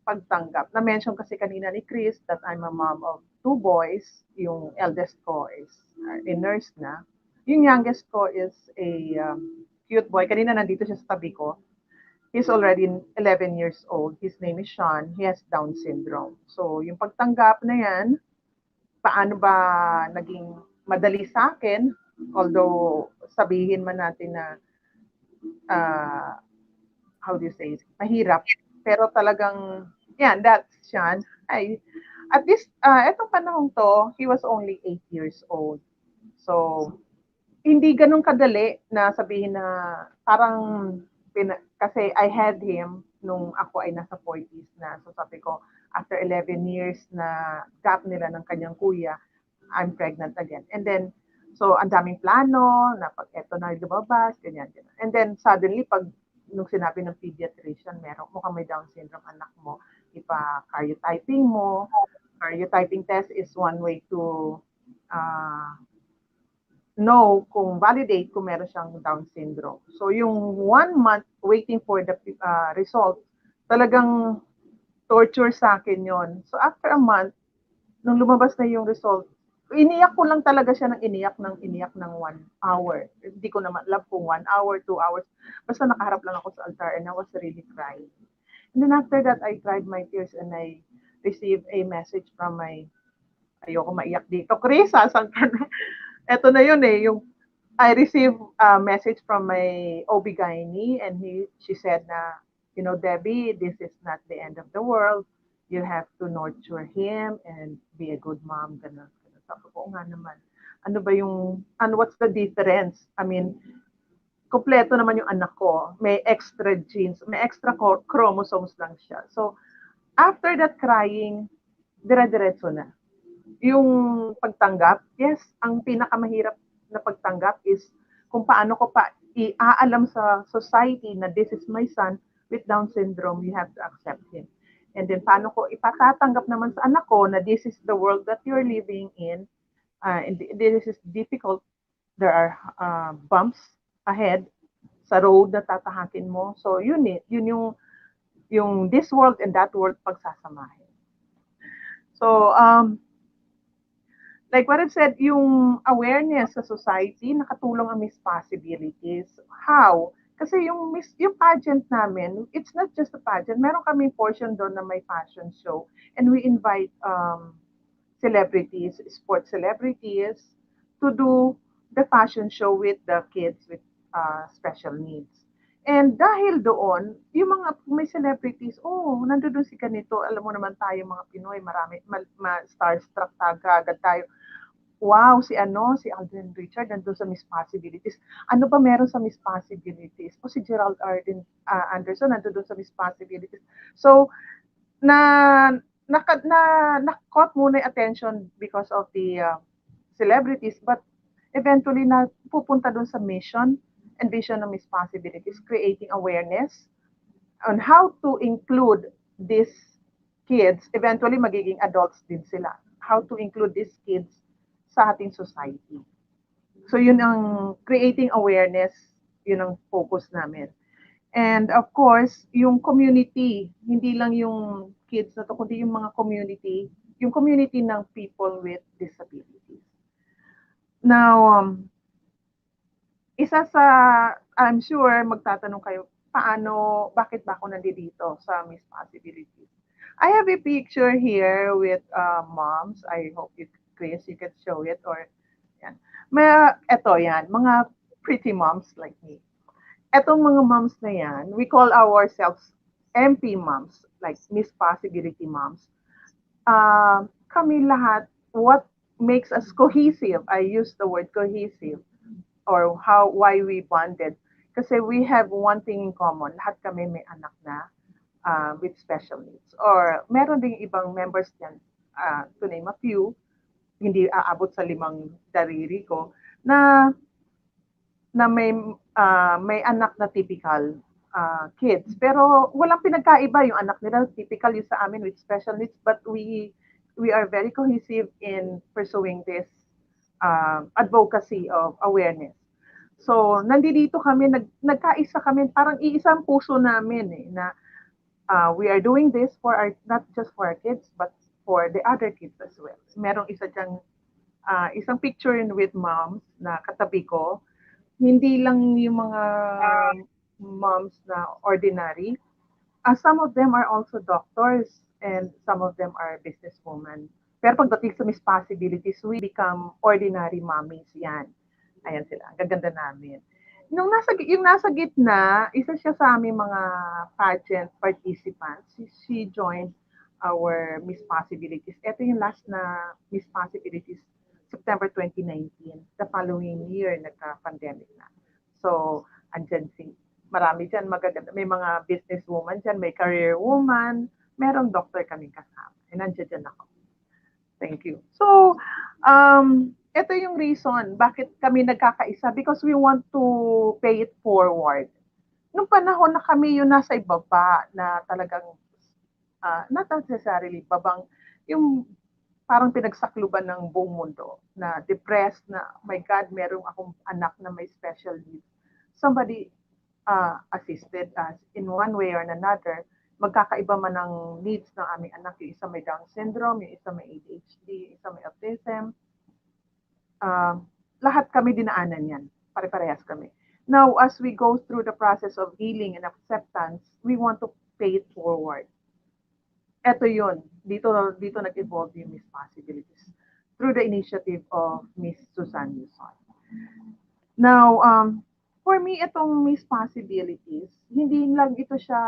pagtanggap. Na-mention kasi kanina ni Chris that I'm a mom of 2 boys. Yung eldest ko is a nurse na. Yung youngest ko is a cute boy. Kanina nandito siya sa tabi ko. He's already 11 years old. His name is Sean. He has Down syndrome. So, yung pagtanggap na yan, paano ba naging madali sa akin? Although, sabihin man natin na how do you say it? Mahirap. Pero talagang, that's Sean. At this, etong panahon to, he was only 8 years old. So, hindi ganun kadali na sabihin na parang, kasi I had him nung ako ay nasa 40s na. So sabi ko, after 11 years na gap nila ng kanyang kuya, I'm pregnant again. And then, so ang daming plano, na pag eto na lumabas, ganyan. And then suddenly, nung sinabi ng pediatrician, mukhang may Down syndrome anak mo, ipa-karyotyping mo. Karyotyping test is one way to know validate kung meron siyang Down syndrome. So yung 1 month waiting for the result, talagang torture sa akin yon. So after a month, nung lumabas na yung result, iniyak ko lang talaga siya ng iniyak ng 1 hour. Hindi ko naman alam kung 1 hour, 2 hours. Basta nakaharap lang ako sa altar and I was really crying. And then after that, I cried my tears and I received a message from ayoko maiyak dito. Chris, saan ka na? Eto na yun I received a message from my OB-GYN and she said na, Debbie, this is not the end of the world. You have to nurture him and be a good mom. Ganun. Sabi ko, nga naman. What's the difference? I mean, kompleto naman yung anak ko. May extra genes, may extra chromosomes lang siya. So, after that crying, dire-diretso na. Yung pagtanggap, yes, ang pinakamahirap na pagtanggap is kung paano ko pa iaalam sa society na this is my son with Down syndrome, you have to accept him. And then paano ko ipatatanggap naman sa anak ko na this is the world that you're living in, and this is difficult. There are bumps ahead sa road na tatahakin mo. So yun yung this world and that world pagsasamahin. So, like what I've said, yung awareness sa society, nakatulong ang Miss Possibilities. How? Kasi yung pageant namin, it's not just a pageant. Meron kaming portion doon na may fashion show. And we invite celebrities, sports celebrities, to do the fashion show with the kids with special needs. And dahil doon, yung mga may celebrities, nandoon si ganito, alam mo naman tayo mga Pinoy, marami, starstruck agad tayo. Wow, si Alden Richard nandun sa Miss Possibilities. Ano ba meron sa Miss Possibilities? Si Gerald Anderson nandun sa Miss Possibilities. So, na-caught muna yung attention because of the celebrities, but eventually na pupunta dun sa mission and vision of Miss Possibilities, creating awareness on how to include these kids, eventually magiging adults din sila, how to include these kids sa ating society. So yun ang creating awareness, yun ang focus namin. And of course, yung community, hindi lang yung kids na to, kundi yung mga community ng people with disabilities. Now, isa sa, I'm sure magtatanong kayo, bakit ba ako nandito sa Miss Possibilities? I have a picture here with moms. I hope Chris, you can show it or yan. Eto yan, mga pretty moms like me. Etong mga moms na yan, we call ourselves MP moms, like Miss Possibility moms. Kami lahat, what makes us cohesive, I use the word cohesive, or why we bonded. Kasi we have one thing in common, lahat kami may anak na with special needs. Or meron ding ibang members dyan, to name a few, hindi aabot sa 5 dariri ko, na may anak na typical kids. Pero walang pinagkaiba yung anak nila, typical yung sa amin with special needs, but we are very cohesive in pursuing this advocacy of awareness. So, nandito kami, nagkaisa kami, parang iisang puso namin na we are doing this for not just for our kids, but for the other kids as well. Merong isang picture with moms na katabi ko. Hindi lang yung mga moms na ordinary. Some of them are also doctors and some of them are businesswomen. Pero pagdating sa Miss Possibilities, we become ordinary mommies yan. Ayan sila, ang gaganda namin. Yung nasa gitna, isa siya sa aming mga pageant participants. She joined our Miss Possibilities. Ito yung last na Miss Possibilities, September 2019. The following year, nagka-pandemic na. So, andyan marami dyan magaganda. May mga businesswoman dyan, may career woman, merong doctor kaming kasama. And andyan dyan ako. Thank you. So, ito yung reason bakit kami nagkakaisa, because we want to pay it forward. Nung panahon na kami yung nasa ibaba na talagang not necessarily babang, yung parang pinagsakluban ng buong mundo, na depressed, na my God, merong akong anak na may special needs. Somebody assisted us in one way or another. Magkakaiba man ang needs ng aming anak. Yung isa may Down syndrome, yung isa may ADHD, yung isa may autism. Lahat kami dinaanan yan. Pare-parehas kami. Now, as we go through the process of healing and acceptance, we want to pay it forward. Ito yun. Dito nag-evolve yung Miss Possibilities through the initiative of Miss Susan Yuson. Now, for me, itong Miss Possibilities, hindi lang ito siya,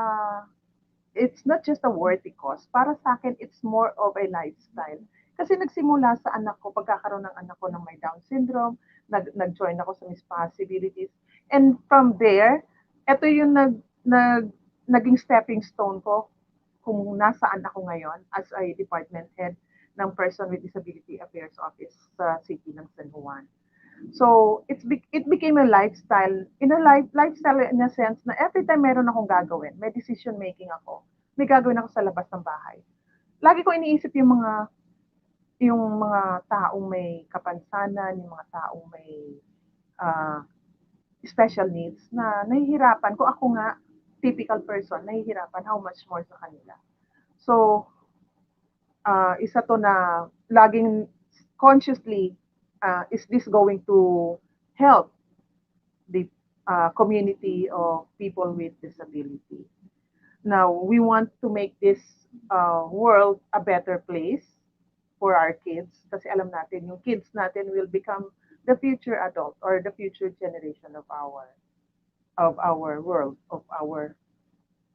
it's not just a worthy cause. Para sa akin, it's more of a lifestyle. Kasi nagsimula sa anak ko, pagkakaroon ng anak ko ng may Down syndrome, nag-join ako sa Miss Possibilities. And from there, ito yung naging stepping stone ko kung nasaan ako ngayon as a department head ng Person with Disability Affairs Office sa City ng San Juan. So, it became a lifestyle, lifestyle in a sense na every time meron akong gagawin, may decision making ako, may gagawin ako sa labas ng bahay. Lagi ko iniisip yung mga taong may kapansanan, yung mga taong may special needs na nahihirapan. Kung ako nga, typical person, nahihirapan, how much more sa kanila. So, isa to na laging consciously, is this going to help the community of people with disability? Now, we want to make this world a better place for our kids, kasi alam natin, yung kids natin will become the future adult or the future generation of our world, of our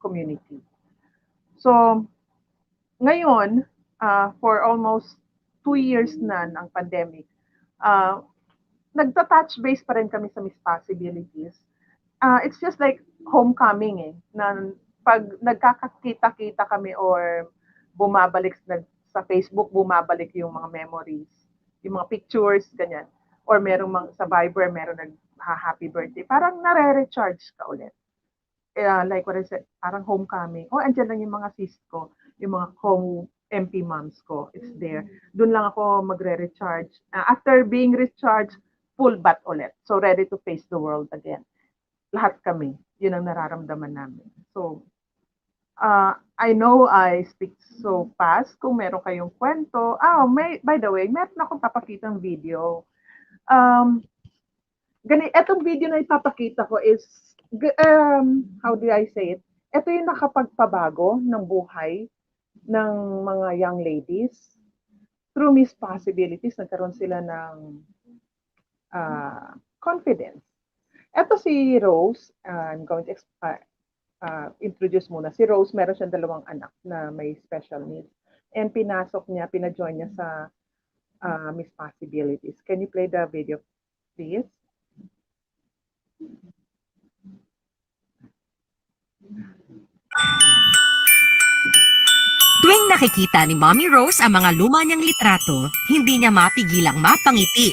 community. So, ngayon, for almost 2 years na ng pandemic, nagta-touch base pa rin kami sa Miss Possibilities. It's just like homecoming na pag nagkakakita-kita kami or bumabalik sa Facebook, bumabalik yung mga memories, yung mga pictures, ganyan. Or merong sa Viber, meron happy birthday. Parang nare-recharge ka ulit. Like what I said, parang homecoming. Andyan lang yung mga sis ko, yung mga MP moms ko. It's there. Doon lang ako magre-recharge. After being recharged, full bat ulit. So, ready to face the world again. Lahat kami. Yun ang nararamdaman namin. So, I know I speak so fast. Kung meron kayong kwento. By the way, meron akong papakitang video Etong video na ipapakita ko is, how do I say it? Ito yung nakapagpabago ng buhay ng mga young ladies. Through Miss Possibilities, nagkaroon sila ng confidence. Ito si Rose, I'm going to introduce muna. Si Rose, meron siyang 2 anak na may special needs. And pina-join niya sa Miss Possibilities. Can you play the video, please? Tuwing nakikita ni Mommy Rose ang mga luma niyang litrato, hindi niya mapigilang mapangiti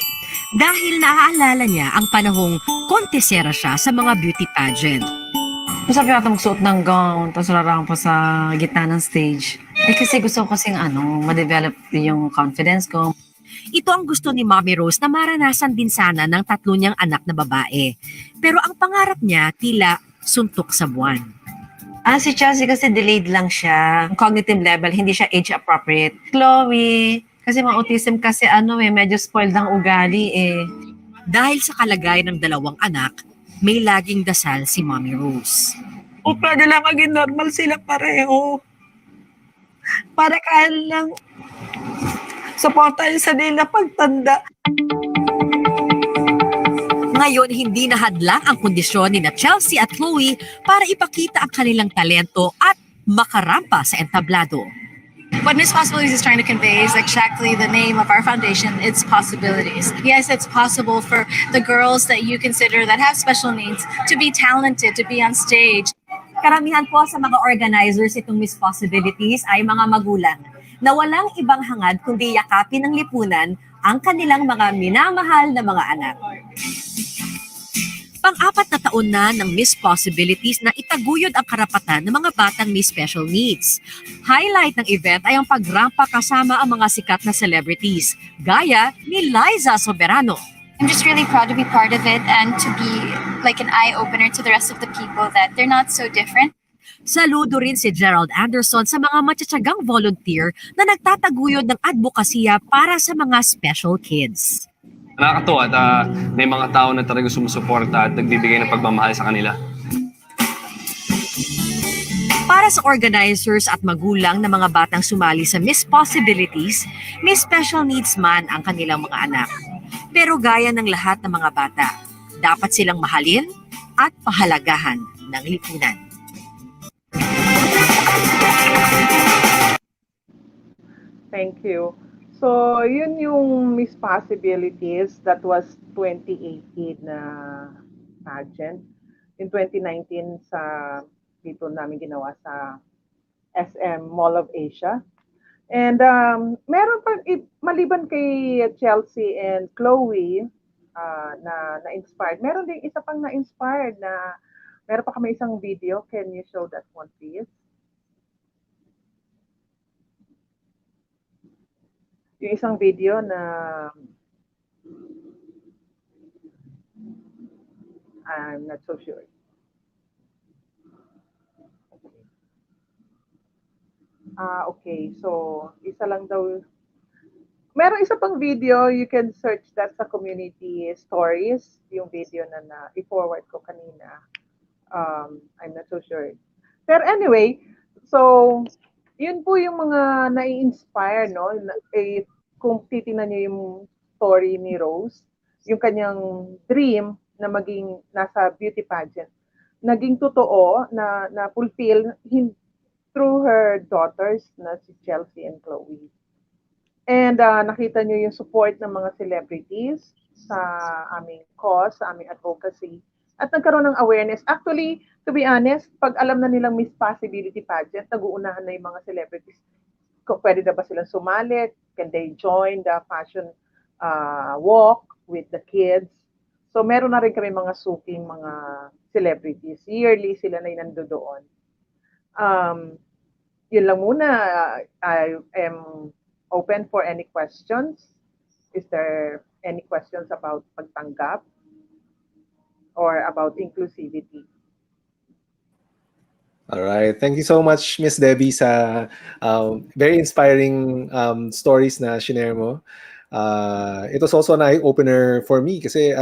dahil naaalala niya ang panahong kontesera siya sa mga beauty pageant. Sabi natin magsuot ng gown, tapos larang pa sa gitna ng stage. Kasi gusto ko kasing ma-develop yung confidence ko. Ito ang gusto ni Mommy Rose na maranasan din sana ng 3 niyang anak na babae. Pero ang pangarap niya tila suntok sa buwan. Si Chelsea kasi delayed lang siya. Cognitive level, hindi siya age appropriate. Chloe, kasi mga autism kasi medyo spoiled ang ugali eh. Dahil sa kalagayan ng 2 anak, may laging dasal si Mommy Rose. O pwede lang maging normal sila pareho. Para kaya lang supportan sa nila pagtanda. Ngayon, hindi na hadlang ang kondisyon ni na Chelsea at Chloe para ipakita ang kanilang talento at makarampa sa entablado. What Miss Possibilities is trying to convey is exactly the name of our foundation. It's possibilities. Yes, it's possible for the girls that you consider that have special needs to be talented, to be on stage. Karamihan po sa mga organizers itong Miss Possibilities ay mga magulang na walang ibang hangad kundi yakapin ng lipunan ang kanilang mga minamahal na mga anak. Pang-4 na taon na ng Miss Possibilities na itaguyod ang karapatan ng mga batang may special needs. Highlight ng event ay ang pagrampa kasama ang mga sikat na celebrities, gaya ni Liza Soberano. I'm just really proud to be part of it and to be like an eye-opener to the rest of the people that they're not so different. Saludo rin si Gerald Anderson sa mga matsatsagang volunteer na nagtataguyod ng advokasya para sa mga special kids. Nakakatuwa at may mga tao na talaga sumusuporta at nagbibigay ng pagmamahal sa kanila. Para sa organizers at magulang ng mga batang sumali sa Miss Possibilities, may special needs man ang kanilang mga anak. Pero gaya ng lahat ng mga bata, dapat silang mahalin at pahalagahan ng lipunan. Thank you. So, yun yung Miss Possibilities that was 2018 na pageant. In 2019 dito namin ginawa sa SM Mall of Asia. And meron pa, maliban kay Chelsea and Chloe na-inspired, meron din isa pang na-inspired na, meron pa kami isang video. Can you show that one, please? Yung isang video na I'm not so sure. Okay. So, isa lang daw. Meron isa pang video, you can search that sa community stories, yung video na i-forward ko kanina. I'm not so sure. Pero anyway, so, yun po yung mga nai-inspire, no? Kung titingnan niyo yung story ni Rose, yung kanyang dream na maging nasa beauty pageant, naging totoo na fulfill through her daughters na si Chelsea and Chloe. And nakita niyo yung support ng mga celebrities sa aming cause, sa aming advocacy, at nagkaroon ng awareness. Actually, to be honest, pag alam na nilang Miss Possibility pageant, nag-uunahan na yung mga celebrities. Kung pwede na ba silang sumali? Can they join the fashion walk with the kids? So meron na rin kami mga suking mga celebrities. Yearly sila na nandoon. Yun lang muna. I am open for any questions. Is there any questions about pagtanggap or about inclusivity? All right. Thank you so much, Miss Debbie, sa very inspiring stories na shinare mo. It was also an eye-opener for me kasi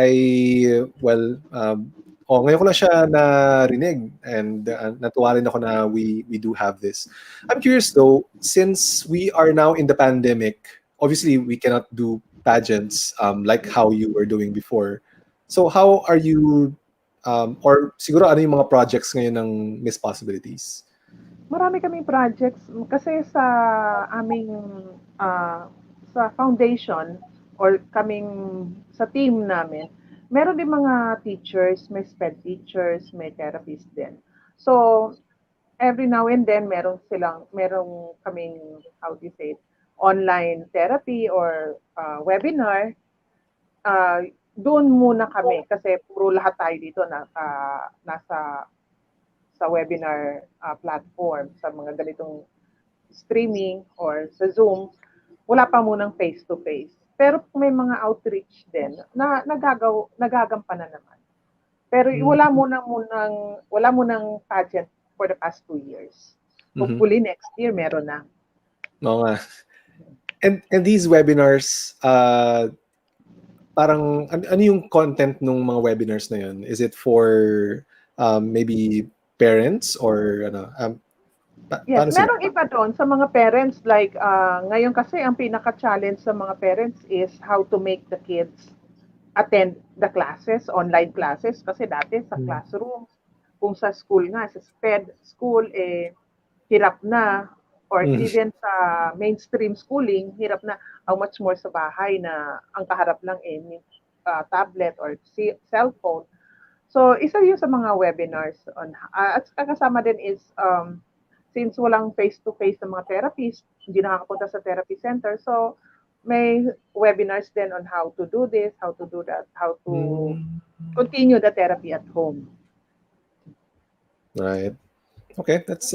ngayon ko lang siya narinig and natuwa rin ako na we do have this. I'm curious though, since we are now in the pandemic, obviously we cannot do pageants like how you were doing before. So how are you, or siguro ano yung mga projects ngayon ng Miss Possibilities? Marami kaming projects kasi sa aming sa foundation or sa team namin, meron din mga teachers, may sped teachers, may therapists din. So, every now and then merong kaming, how do you say it, online therapy or webinar. Doon muna kami kasi puro lahat tayo dito nasa sa webinar platform, sa mga ganitong streaming or sa Zoom, wala pa munang face-to-face. Pero may mga outreach din na nagagampanan naman. Pero wala munang pageant for the past 2 years. Hopefully next year meron na. Oo nga. And these webinars, parang ano yung content ng mga webinars na yun? Is it for maybe parents or ano? Yes, merong iba doon sa mga parents, like ngayon kasi ang pinaka-challenge sa mga parents is how to make the kids attend the classes, online classes, kasi dati sa classroom, kung sa school nga, sa SPED school, hirap na, or even sa mainstream schooling, hirap na, how much more sa bahay na ang kaharap lang tablet or cellphone. So, isa yun sa mga webinars. At kasama din is, since walang face-to-face sa mga therapists, hindi nakakapunta sa therapy center, so may webinars din on how to do this, how to do that, how to continue the therapy at home. Right. Okay, that's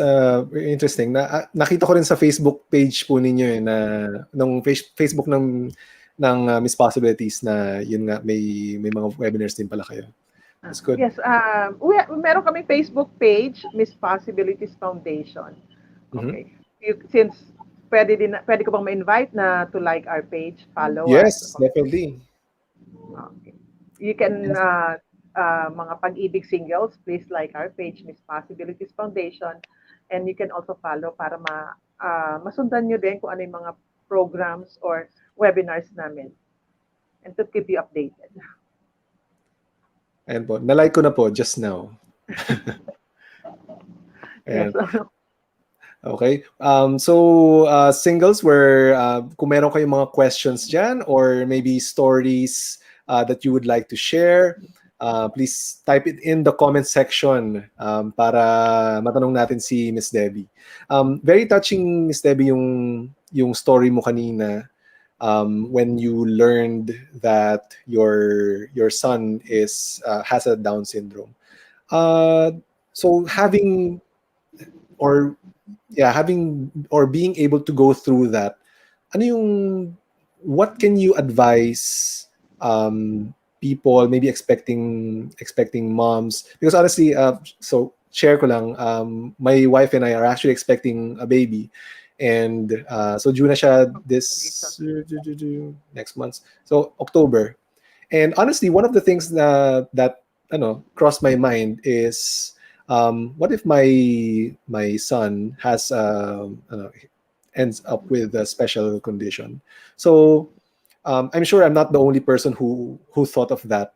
very interesting. Nakita ko rin sa Facebook page po ninyo nung Facebook ng Miss Possibilities na yun nga may mga webinars din pala kayo. That's good. Yes, meron kaming Facebook page, Miss Possibilities Foundation. Okay. Since pwede ko bang ma-invite na to like our page, follow us? Yes, Okay. definitely. Okay. You can mga Pag-Ibig singles, please like our page, Miss Possibilities Foundation, and you can also follow para masundan nyo din kung ano yung mga programs or webinars namin, and to keep you updated. Ayan po, na-like ko na po just now. Yes. Okay. So, singles, kung meron kayong mga questions dyan or maybe stories that you would like to share, please type it in the comment section para matanong natin si Miss Debbie. Very touching, Miss Debbie, yung story mo kanina when you learned that your son has a Down syndrome. So having being able to go through that, what can you advise people maybe expecting moms? Because honestly, so share ko lang, my wife and I are actually expecting a baby, and so due na siya this next month, so October. And honestly, one of the things that crossed my mind is, what if my son has ends up with a special condition? So I'm sure I'm not the only person who thought of that.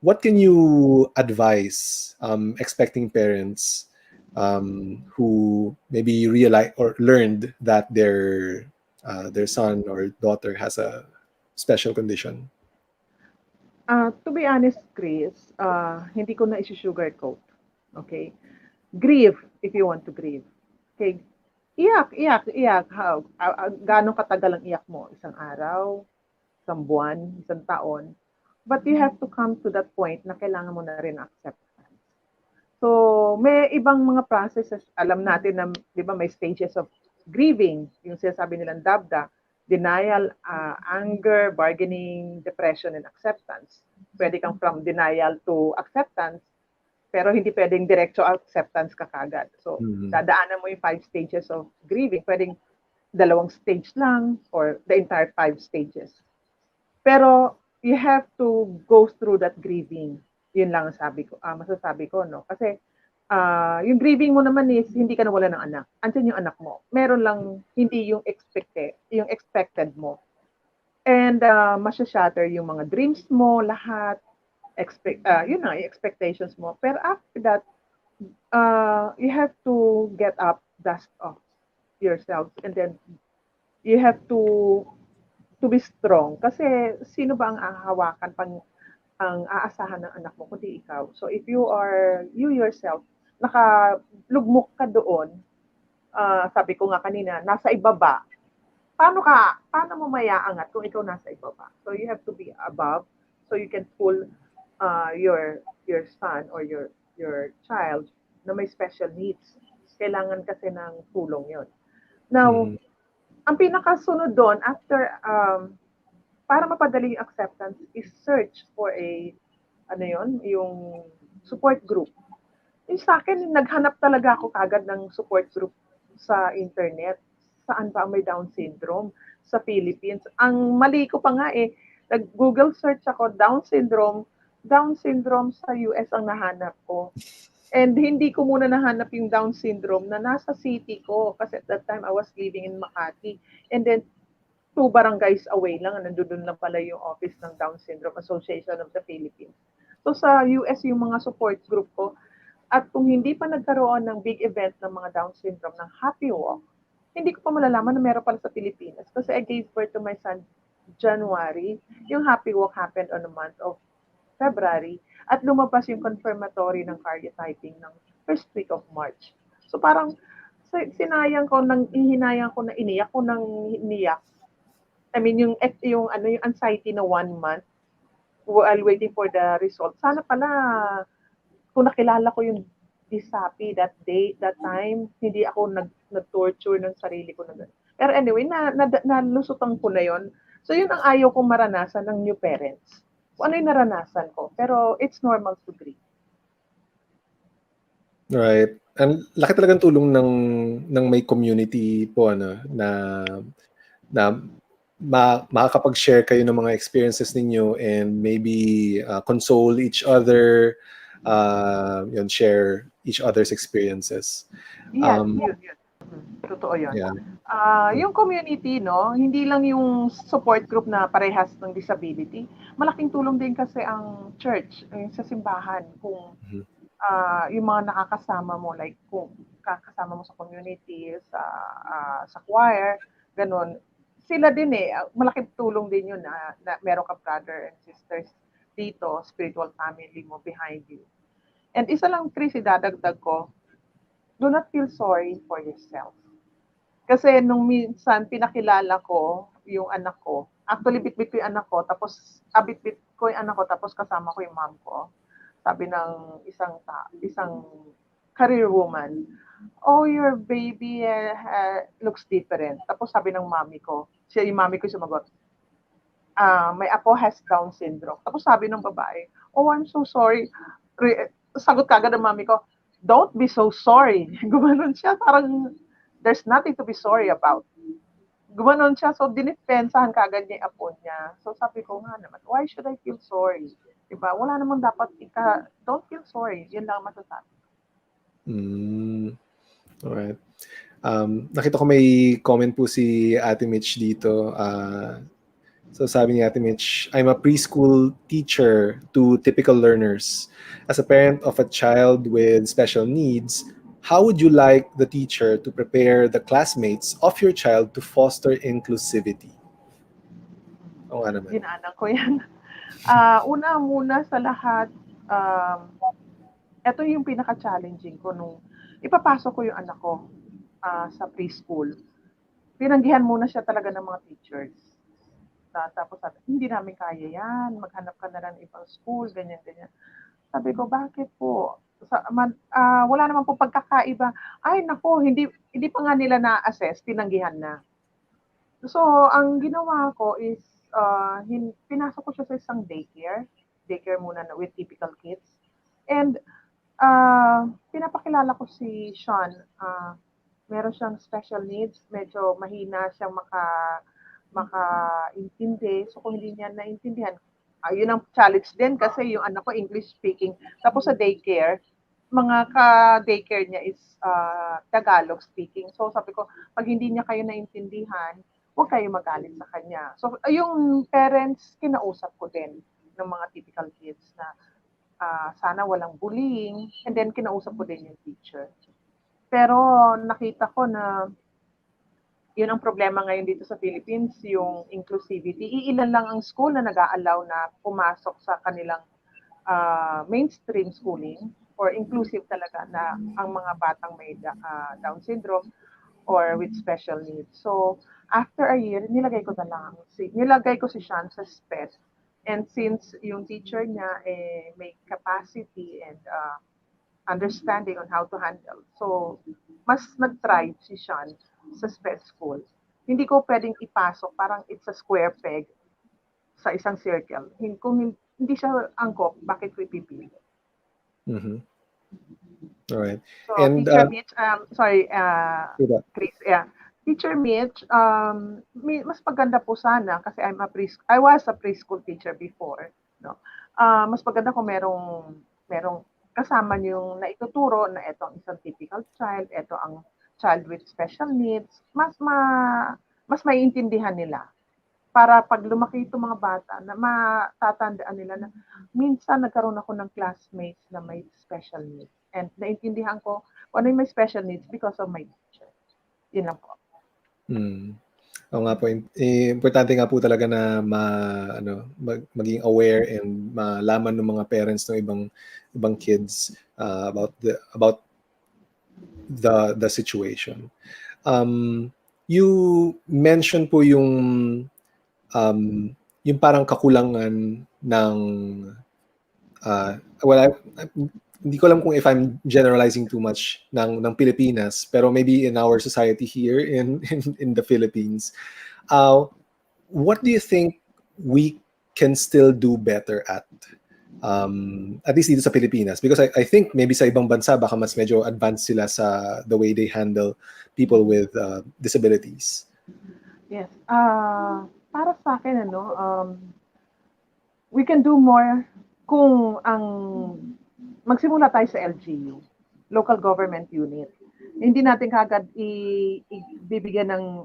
What can you advise expecting parents who maybe realized or learned that their son or daughter has a special condition? To be honest, Chris, hindi ko na isi-sugarcoat. Okay? Grieve if you want to grieve. Okay? Iyak. Gano'ng katagal ang iyak mo? Isang araw? Isang buwan? Isang taon? But you have to come to that point na kailangan mo na rin acceptance. So, may ibang mga processes. Alam natin na, di ba, may stages of grieving. Yung sinasabi nilang DABDA, denial, anger, bargaining, depression, and acceptance. Pwede kang from denial to acceptance, pero hindi pwedeng diretso acceptance ka kagad. So, dadaanan mo yung 5 stages of grieving. Pwedeng 2 stage lang or the entire 5 stages. Pero you have to go through that grieving. Yun lang ang sabi ko, masasabi ko, no? Kasi yung grieving mo naman is hindi ka nawala ng anak. Andiyan yung anak mo. Meron lang hindi yung expected mo. And masya-shatter yung mga dreams mo, lahat. Yun na, yung expectations mo. Pero after that, you have to get up, dust off yourself, and then you have to be strong. Kasi sino ba ang hahawakan ang aasahan ng anak mo kundi ikaw. So if you yourself, nakalugmok ka doon, sabi ko nga kanina, nasa ibaba, paano mo mayaangat kung ikaw nasa ibaba? So you have to be above so you can pull your son or your child na may special needs. Kailangan kasi ng tulong yon. Now, ang pinakasunod doon after para mapadali yung acceptance is search for yung support group. Yung sa akin, naghanap talaga ako kagad ng support group sa internet. Saan ba may Down syndrome sa Philippines? Ang mali ko pa nga nag-Google search ako, Down syndrome sa US ang nahanap ko. And hindi ko muna nahanap yung Down syndrome na nasa city ko kasi at that time I was living in Makati. And then 2 barangays away lang, nandoon lang pala yung office ng Down Syndrome Association of the Philippines. So sa US yung mga support group ko, at kung hindi pa nagkaroon ng big event ng mga Down Syndrome, ng Happy Walk, hindi ko pa malalaman na meron pala sa Pilipinas. Kasi I gave birth to my son January, yung Happy Walk happened on the month of February, at lumabas yung confirmatory ng karyotyping ng first week of March. So parang sinayang ko, ihinayang ko na iniyak ko ng iniyak. I mean, yung anxiety na 1 month while waiting for the result. Sana pala, kung nakilala ko yung disapi that time, hindi ako nag-torture ng sarili ko. Pero anyway, nalusutan ko na yon. So yun ang ayaw kong maranasan ng new parents. Kung ano yung naranasan ko. Pero it's normal to grieve. Right. Ang laki talagang tulong ng may community po na makakapag-share kayo ng mga experiences ninyo and maybe console each other, share each other's experiences. Yun. Totoo yun. Yeah. Yung community, no, hindi lang yung support group na parehas ng disability. Malaking tulong din kasi ang church, sa simbahan, kung yung mga nakakasama mo, like kung kakasama mo sa community, sa choir, ganun. Sila din malaking tulong din yun na meron ka brother and sisters dito, spiritual family mo behind you. And isa lang, Chris, idadagdag ko, do not feel sorry for yourself. Kasi nung minsan, pinakilala ko yung anak ko. Actually, bitbit ko yung anak ko, tapos bitbit ko yung anak ko, tapos kasama ko yung mom ko. Sabi ng isang career woman, oh, your baby looks different. Tapos sabi ng yung mami ko sumagot, my apo has Down syndrome. Tapos sabi ng babae, oh, I'm so sorry. Sagot kagad ng mami ko, don't be so sorry. Gumanon siya, parang there's nothing to be sorry about. Gumanon siya, so dinipensahan kagad niya yung apo niya. So sabi ko nga naman, why should I feel sorry? Diba? Wala namang dapat don't feel sorry. Yun lang masasabi. Alright. Nakita ko may comment po si Ate Mitch dito. So sabi ni Ate Mitch, I'm a preschool teacher to typical learners. As a parent of a child with special needs, how would you like the teacher to prepare the classmates of your child to foster inclusivity? Oo nga naman. Ginaanak ko yan. Una muna sa lahat, ito yung pinaka-challenging ko nung ipapasok ko yung anak ko sa preschool. Tinanggihan muna siya talaga ng mga teachers. Tapos sabi, hindi namin kaya yan, maghanap ka na lang ibang school, ganyan. Sabi ko, bakit po? Wala naman po pagkakaiba. Ay, nako, hindi pa nga nila na-assess, tinanggihan na. So, ang ginawa ko is, pinasok ko siya sa isang daycare muna na with typical kids. And, pinapakilala ko si Sean, meron siyang special needs, medyo mahina siyang makaintindi. So kung hindi niya naintindihan, yun ang challenge din kasi yung anak ko English speaking. Tapos sa daycare, mga ka-daycare niya is Tagalog speaking. So sabi ko, pag hindi niya kayo naintindihan, huwag kayo magalit sa kanya. So yung parents, kinausap ko din ng mga typical kids na sana walang bullying. And then kinausap ko din yung teacher. Pero nakita ko na yun ang problema ngayon dito sa Philippines, yung inclusivity. Iilan lang ang school na nag-aalaw na pumasok sa kanilang mainstream schooling or inclusive talaga na ang mga batang may Down syndrome or with special needs. So, after a year, nilagay ko si Sean sa SPES. And since yung teacher niya may capacity and understanding on how to handle, so mas nag-thrive si Sean sa SPES school. Hindi ko pwedeng ipasok, parang it's a square peg sa isang circle. Kung hindi siya angkop, bakit ko ipipili? Mm-hmm. All right. So, And Teacher Mitch, Chris, Teacher Mitch, mas maganda po sana kasi I was a preschool teacher before, no. Mas maganda kung merong kasama yung naituturo na ito ang isang typical child, ito ang child with special needs, mas maiintindihan nila. Para pag lumaki itong mga bata, na matatandaan nila na minsan nagkaroon ako ng classmates na may special needs. And naintindihan ko kung ano yung may special needs because of my teacher. Yun lang po. Oo nga po, importante nga po talaga na maging aware and malaman ng mga parents ng ibang kids about the situation. You mentioned po yung parang kakulangan ng hindi ko alam kung if I'm generalizing too much ng Pilipinas, pero maybe in our society here in the Philippines, what do you think we can still do better at least dito sa Pilipinas? Because I think maybe sa ibang bansa baka mas medyo advanced sila sa the way they handle people with disabilities. Yes. Para sa akin, we can do more kung magsimula tayo sa LGU, Local Government Unit. Hindi natin kagad ibibigyan ng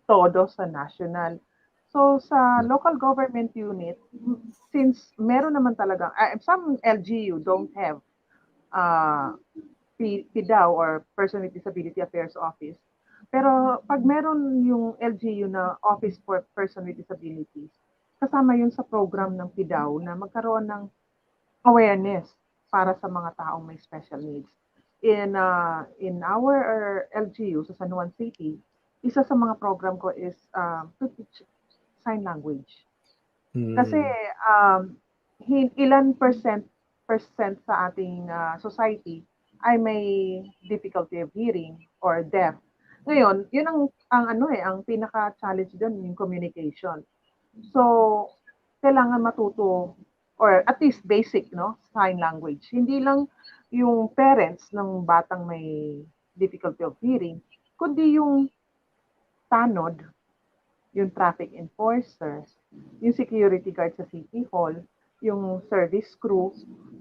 todo sa national. So sa local government unit, since meron naman talaga, some LGU don't have PDAO or Person with Disability Affairs Office. Pero pag meron yung LGU na Office for Person with Disabilities, kasama yun sa program ng PDAO na magkaroon ng awareness para sa mga taong may special needs. In our LGU sa San Juan City, isa sa mga program ko is to teach sign language. Kasi ilan percent sa ating society ay may difficulty of hearing or deaf. Ngayon, yun ang pinaka-challenge doon, yung communication. So, kailangan matuto or at least basic, sign language. Hindi lang yung parents ng batang may difficulty of hearing, kundi yung tanod, yung traffic enforcer, yung security guard sa City Hall, yung service crew.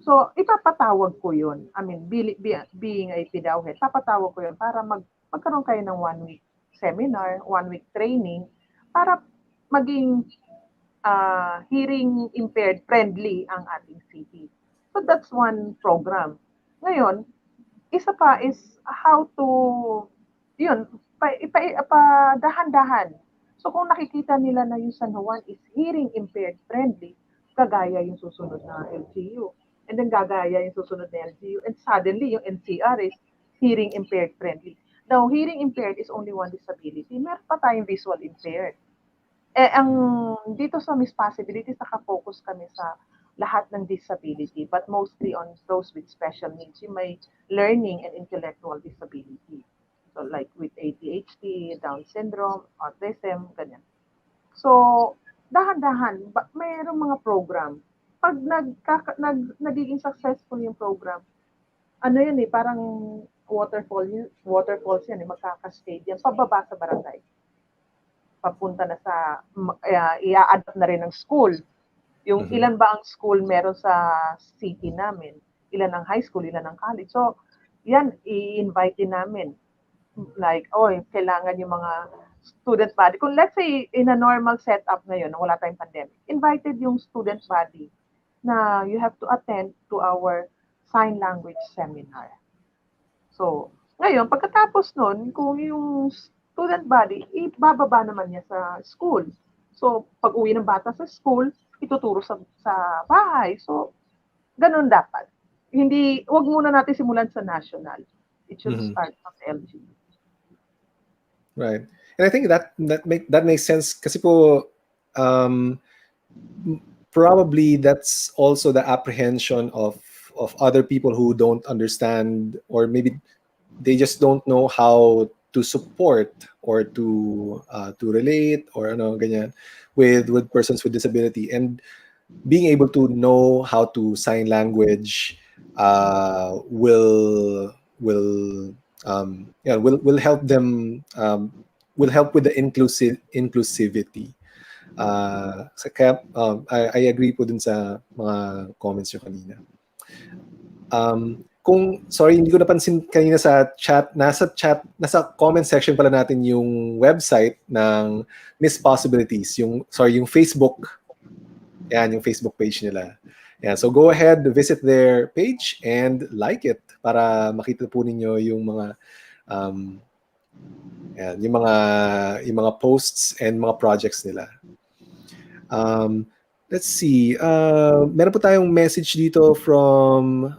So, ipapatawag ko yun. I mean, being a PDAO head, papatawag ko yun para magkaroon kayo ng 1-week seminar, 1-week training, para maging hearing impaired friendly ang ating city. So that's one program. Ngayon, isa pa is how to, yun, dahan-dahan. So kung nakikita nila na yung San Juan is hearing impaired friendly, gagaya yung susunod na LGU. And then gagaya yung susunod na LGU. And suddenly yung NCR is hearing impaired friendly. Now, hearing impaired is only one disability. Meron pa tayong visual impaired. Dito sa Miss Possibilities, naka-focus kami sa lahat ng disability, but mostly on those with special needs, yung may learning and intellectual disability. So like with ADHD, Down syndrome, autism, ganyan. So, dahan-dahan, mayroong mga program. Pag nagiging successful yung program, parang waterfalls yan, magkakascade yan, pababa sa barangay. papunta na sa i-adapt na rin ng school. Yung ilan ba ang school meron sa city namin? Ilan ang high school, ilan ang college. So, yan, i-invite din namin. Like, kailangan yung mga student body. Kung let's say, in a normal setup ngayon, na wala tayong pandemic, invited yung student body na you have to attend to our sign language seminar. So, ngayon, pagkatapos nun, kung yung student body, ibababa naman niya sa school. So, pag uwi ng bata sa school, ituturo sa bahay. So, ganun dapat. Wag muna natin simulan sa national. It should start from LG. Right. And I think that makes sense kasi po probably that's also the apprehension of other people who don't understand, or maybe they just don't know how to support or to relate or ganyan with persons with disability, and being able to know how to sign language will help them, will help with the inclusivity. Kaya I agree po dun sa mga comments nyo kanina. Sorry, hindi ko napansin kanina sa chat, nasa comment section pala natin yung website ng Miss Possibilities, yung Facebook. Yan, yung Facebook page nila. Yan, so go ahead, visit their page and like it para makita po ninyo yung mga yung mga posts and mga projects nila. Let's see. Meron po tayong message dito from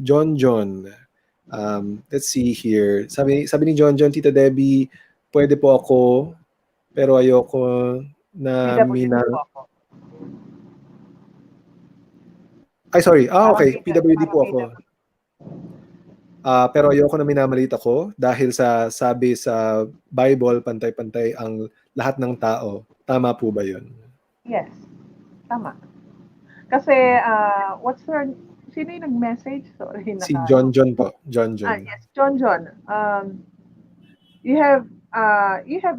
John. Let's see here. Sabi ni John, Tita Debbie, pwede po ako, pero ayoko na okay. PWD po ako. Pero ayoko na minamalit ako dahil sabi sa Bible, pantay-pantay ang lahat ng tao. Tama po ba yun? Yes. Tama. Kasi, sino yung nag-message? Sorry, si John po. John. Yes, John. You have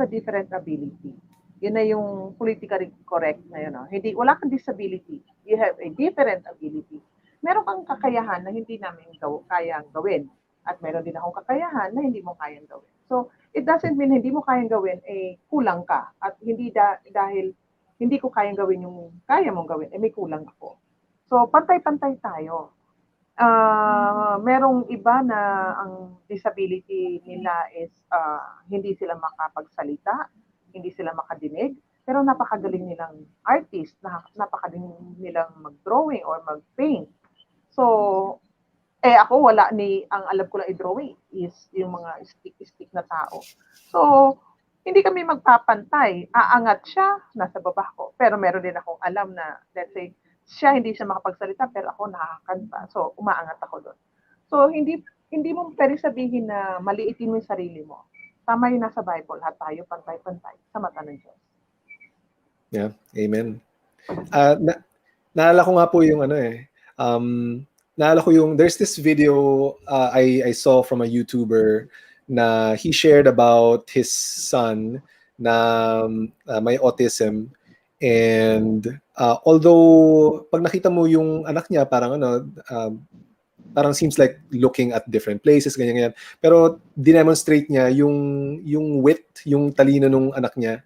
a different ability. Yun na yung politically correct na yun. Wala kang disability. You have a different ability. Meron kang kakayahan na hindi namin kayang gawin. At meron din akong kakayahan na hindi mo kayang gawin. So, it doesn't mean hindi mo kayang gawin, kulang ka. At hindi dahil hindi ko kayang gawin yung kaya mong gawin, may kulang ako. So, pantay-pantay tayo. Merong iba na ang disability nila is hindi sila makapagsalita, hindi sila makadinig, pero napakagaling nilang artist, napakagaling nilang mag-drawing or mag-paint. So, ako ang alam ko lang i-drawing is yung mga stick na tao. So, hindi kami magpapantay. Aangat siya, nasa baba ko. Pero meron din akong alam na, let's say, hindi siya makapagsalita, pero ako nakakanta. So, umaangat ako doon. So, hindi mo pwede sabihin na maliitin mo yung sarili mo. Tama yung nasa Bible, lahat tayo pantay-pantay sa mata ng Diyos. Yeah, amen. Naalala ko nga po yung naalala ko yung, there's this video I saw from a YouTuber na he shared about his son na may autism, and although pag nakita mo yung anak niya parang parang seems like looking at different places, ganyan. Pero dinemonstrate niya yung wit, yung talino nung anak niya.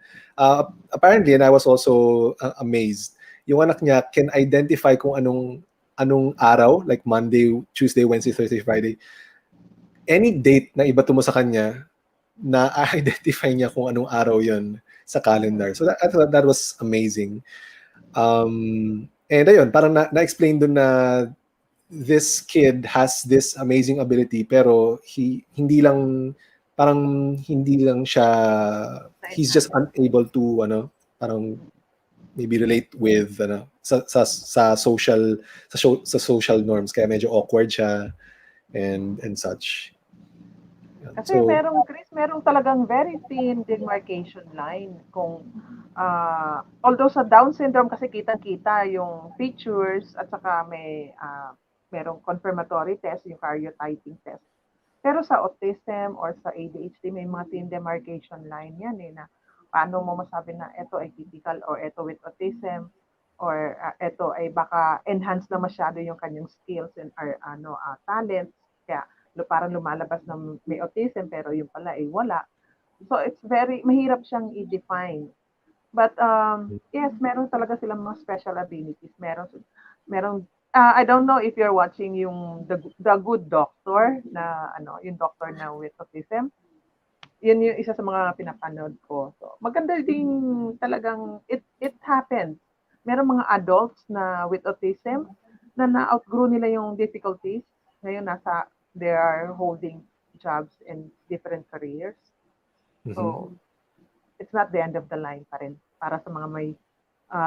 Apparently, and I was also amazed, yung anak niya can identify kung anong araw, like Monday, Tuesday, Wednesday, Thursday, Friday, any date na iba mo sa kanya, na-identify niya kung anong araw yon sa calendar. So I thought that was amazing. And ayun, parang na-explain dun na this kid has this amazing ability, pero hindi lang siya, he's just unable to parang maybe relate with sa social norms, kaya medyo awkward siya and such. Kasi merong talagang very thin demarcation line. Kung although sa Down syndrome kasi kitang-kita yung features at saka merong confirmatory test, yung karyotyping test. Pero sa autism or sa ADHD, may mga thin demarcation line yan na paano mo masabi na ito ay typical or ito with autism or ito ay baka enhance na masyado yung kanyang skills and or talents. Kaya parang lumalabas na may autism pero yung pala ay wala. So it's mahirap siyang i-define. But yes, meron talaga silang mga special abilities. Meron I don't know if you're watching yung the Good Doctor na yung doctor na with autism. Yun yung isa sa mga pinapanood ko. So, maganda din talagang it happens. Meron mga adults na with autism na na-outgrow nila yung difficulties. Ngayon they are holding jobs in different careers. So, it's not the end of the line pa rin para sa mga may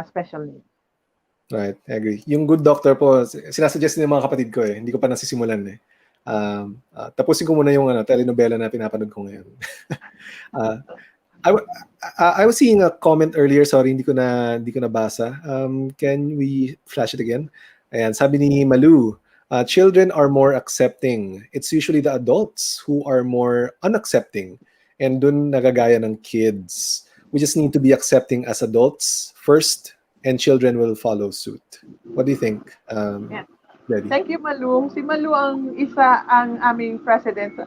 special needs. Right, I agree. Yung Good Doctor po, sinasuggest ng mga kapatid ko eh. Hindi ko pa nasisimulan eh. Tapusin ko muna yung telenovela na pinapanood ko ngayon. I was seeing a comment earlier, sorry, hindi ko nabasa. Can we flash it again? Ayan, sabi ni Malu, children are more accepting. It's usually the adults who are more unaccepting. And dun nagagaya ng kids. We just need to be accepting as adults first, and children will follow suit. What do you think, Debbie? Thank you, Malung. Si Malu ang aming president.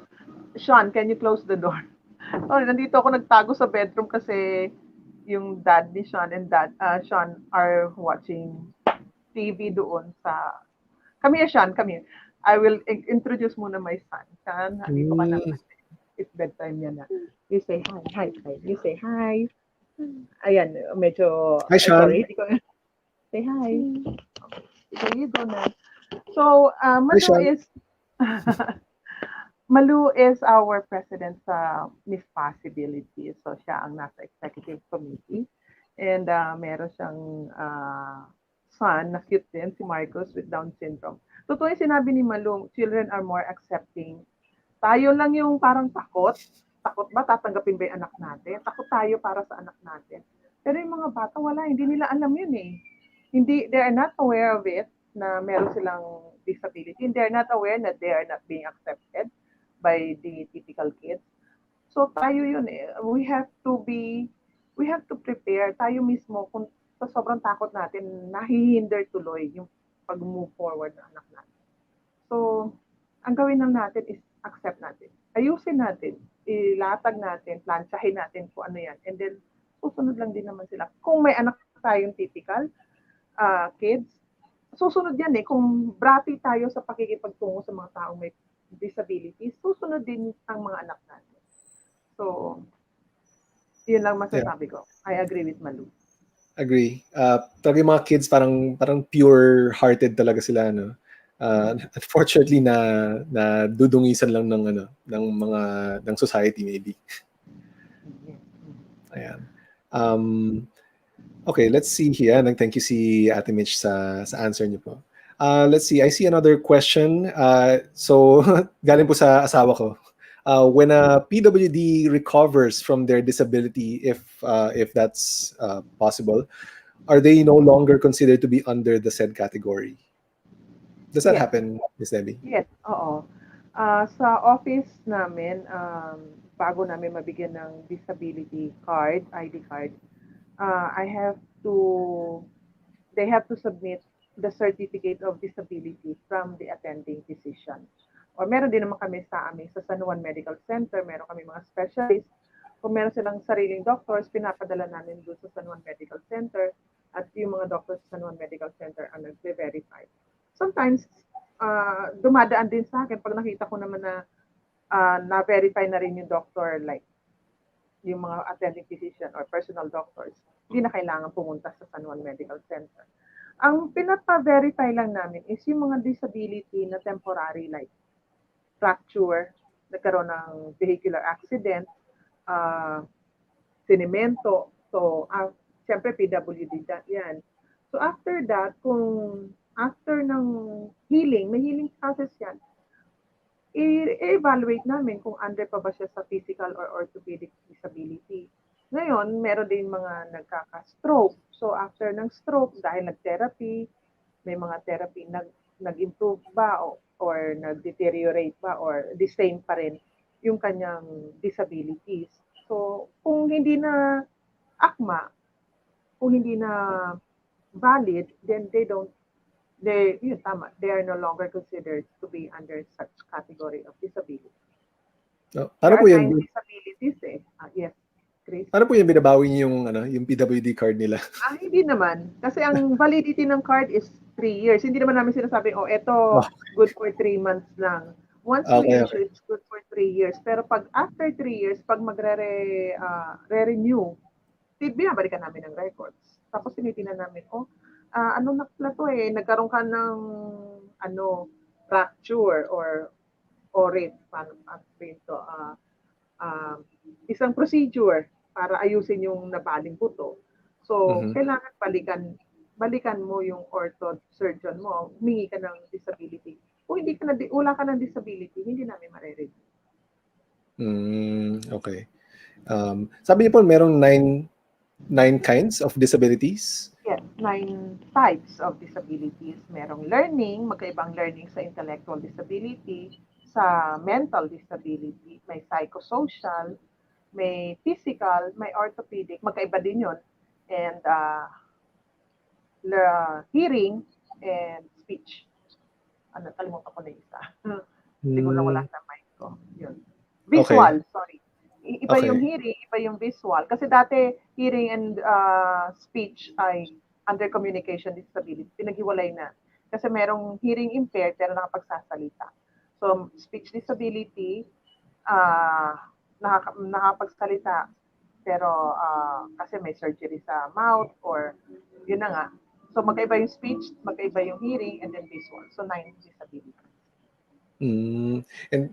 Sean, can you close the door? Oh, nandito ako nagtago sa bedroom kasi yung dad ni Sean and Sean are watching TV doon sa... Come here, Sean. Come here. I will introduce muna my son. Sean, dito ka na. It's bedtime yan na. You say hi. Hi. You say hi. Ayan, medyo... Hi, Sean. Sorry. Say hi. Okay, you go na. So, Malu is our president sa Miss Possibility. So, siya ang nasa executive committee. And meron siyang son na cute din, si Marcos with Down syndrome. Totoo yung sinabi ni Malu, children are more accepting. Tayo lang yung parang takot. Takot ba? Tatanggapin ba yung anak natin? Takot tayo para sa anak natin. Pero yung mga bata, wala. Hindi nila alam yun eh. They are not aware of it na meron silang disability. And they are not aware that they are not being accepted by the typical kids. So tayo yun eh. We have to prepare. Tayo mismo, kung sa sobrang takot natin, nahihinder tuloy yung pag-move forward ng anak natin. So, ang gawin lang natin is accept natin. Ayusin natin. Ilatag natin, plansyahin natin kung ano yan. And then, susunod lang din naman sila. Kung may anak tayong typical kids, susunod yan eh. Kung brati tayo sa pakikipagtungo sa mga taong may disabilities, susunod din ang mga anak natin. So, yun lang masasabi ko. I agree with Malu. Agree. Talaga yung mga kids parang pure-hearted talaga sila, no? Unfortunately na dudungisan lang ng society maybe. Ayan. Okay, let's see here. Thank you si Ate Mitch sa answer niyo po. Let's see. I see another question. So galing po sa asawa ko. When a PWD recovers from their disability, if that's possible, are they no longer considered to be under the said category? Does that happen, Ms. Debbie? Yes, oo. Sa office namin, bago namin mabigyan ng disability card, ID card, they have to submit the certificate of disability from the attending physician. Or meron din naman kami sa San Juan Medical Center, meron kami mga specialists. Kung meron silang sariling doctors, pinapadala namin doon sa San Juan Medical Center at yung mga doctors sa San Juan Medical Center ang nag-verify. Sometimes, dumadaan din sa akin pag nakita ko naman na na-verify na rin yung doctor, like yung mga attending physician or personal doctors, hindi na kailangan pumunta sa San Juan Medical Center. Ang pinapa-verify lang namin is yung mga disability na temporary, like fracture, nagkaroon ng vehicular accident, sinimento. So, siyempre PWD yan. So, after that, kung after ng healing, may healing process yan, i-evaluate namin kung under pa ba siya sa physical or orthopedic disability. Ngayon, meron din mga nagkaka-stroke. So, after ng stroke, dahil nag-therapy, may mga therapy nag-improve ba or nag-deteriorate ba or the same pa rin yung kanyang disabilities. So, kung hindi na akma, kung hindi na valid, then they are no longer considered to be under such category of disability. No? There Paano are po yan? 9 disabilities eh. Yes, Chris. Paano po yung binabawi niyo yung PWD card nila? Hindi naman. Kasi ang validity ng card is 3 years. Hindi naman namin sinasabing, eto, Oh. good for 3 months lang. Once we Okay, issue, it's good for 3 years. Pero pag after 3 years, pag re-renew, binabalikan namin ng records. Tapos tinitingnan namin, ano na pala to eh, nagkaroon ka ng fracture or orit, paano ito, isang procedure para ayusin yung nabaling buto. So, kailangan balikan mo yung ortho surgeon mo, humingi ka ng disability. Kung wala ka ng disability, hindi namin marereview. Okay. Sabi niyo po, merong nine kinds of disabilities? Yes, 9 types of disabilities. Merong learning, magkaibang learning sa intellectual disability, sa mental disability, may psychosocial, may physical, may orthopedic, magkaiba din yun. And hearing and speech. Kalimutan ko na isa. Siguro wala sa mic ko. Yun. Visual, sorry. Iba yung hearing, iba yung visual. Kasi dati, hearing and speech ay under communication disability. Pinaghiwalay na. Kasi merong hearing impaired pero nakapagsasalita. So, speech disability, nakapagsalita pero kasi may surgery sa mouth or yun na nga. So, magkaiba yung speech, magkaiba yung hearing, and then visual. So, 9 disabilities. And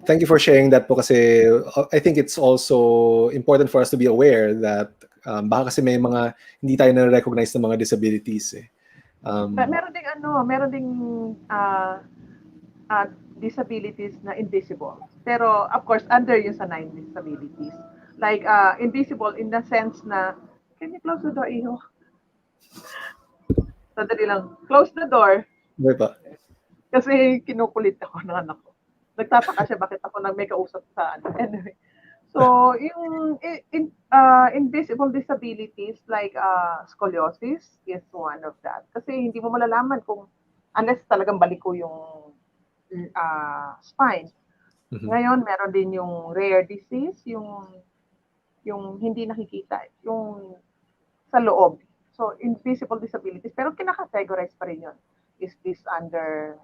thank you for sharing that po kasi I think it's also important for us to be aware that baka kasi may mga hindi tayo na-recognize ng mga disabilities eh. Meron ding disabilities na invisible. Pero of course under yun sa 9 disabilities. Like invisible in the sense na can you close the door, Iho? Sandali lang. Close the door. Okay pa. Kasi kinukulit ako ng anak ko. Nagtataka siya bakit ako may kausap sa ano. Anyway. So, yung invisible disabilities like scoliosis is one of that. Kasi hindi mo malalaman kung unless talagang baliko yung spine. Ngayon, meron din yung rare disease, yung hindi nakikita, yung sa loob. So, invisible disabilities. Pero kinakategorize pa rin yun. Is this under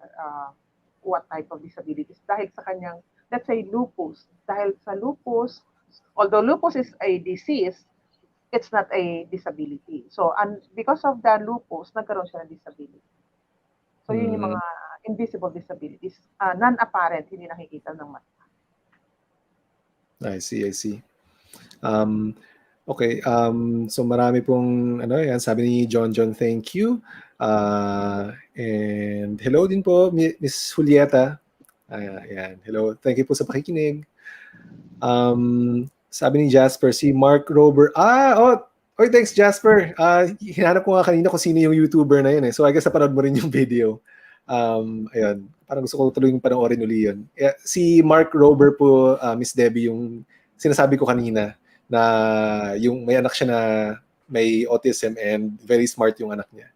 what type of disabilities? Dahil sa kanyang, let's say, lupus. Dahil sa lupus, although lupus is a disease, it's not a disability. So, because of the lupus, nagkaroon siya ng disability. So, yun yung mga invisible disabilities. Non-apparent, hindi nakikita ng mata. I see. Okay, so marami pong yan, sabi ni John, thank you. And hello din po, Miss Julieta. Ayan, hello. Thank you po sa pakikinig. Sabi ni Jasper, si Mark Rober. Thanks Jasper. Hinanap ko nga kanina kung sino yung YouTuber na yun eh. So I guess napanood mo rin yung video. Ayun, parang gusto ko tuloy yung panoorin uli yun. Si Mark Rober po, Miss Debbie, yung sinasabi ko kanina na yung may anak siya na may autism and very smart yung anak niya.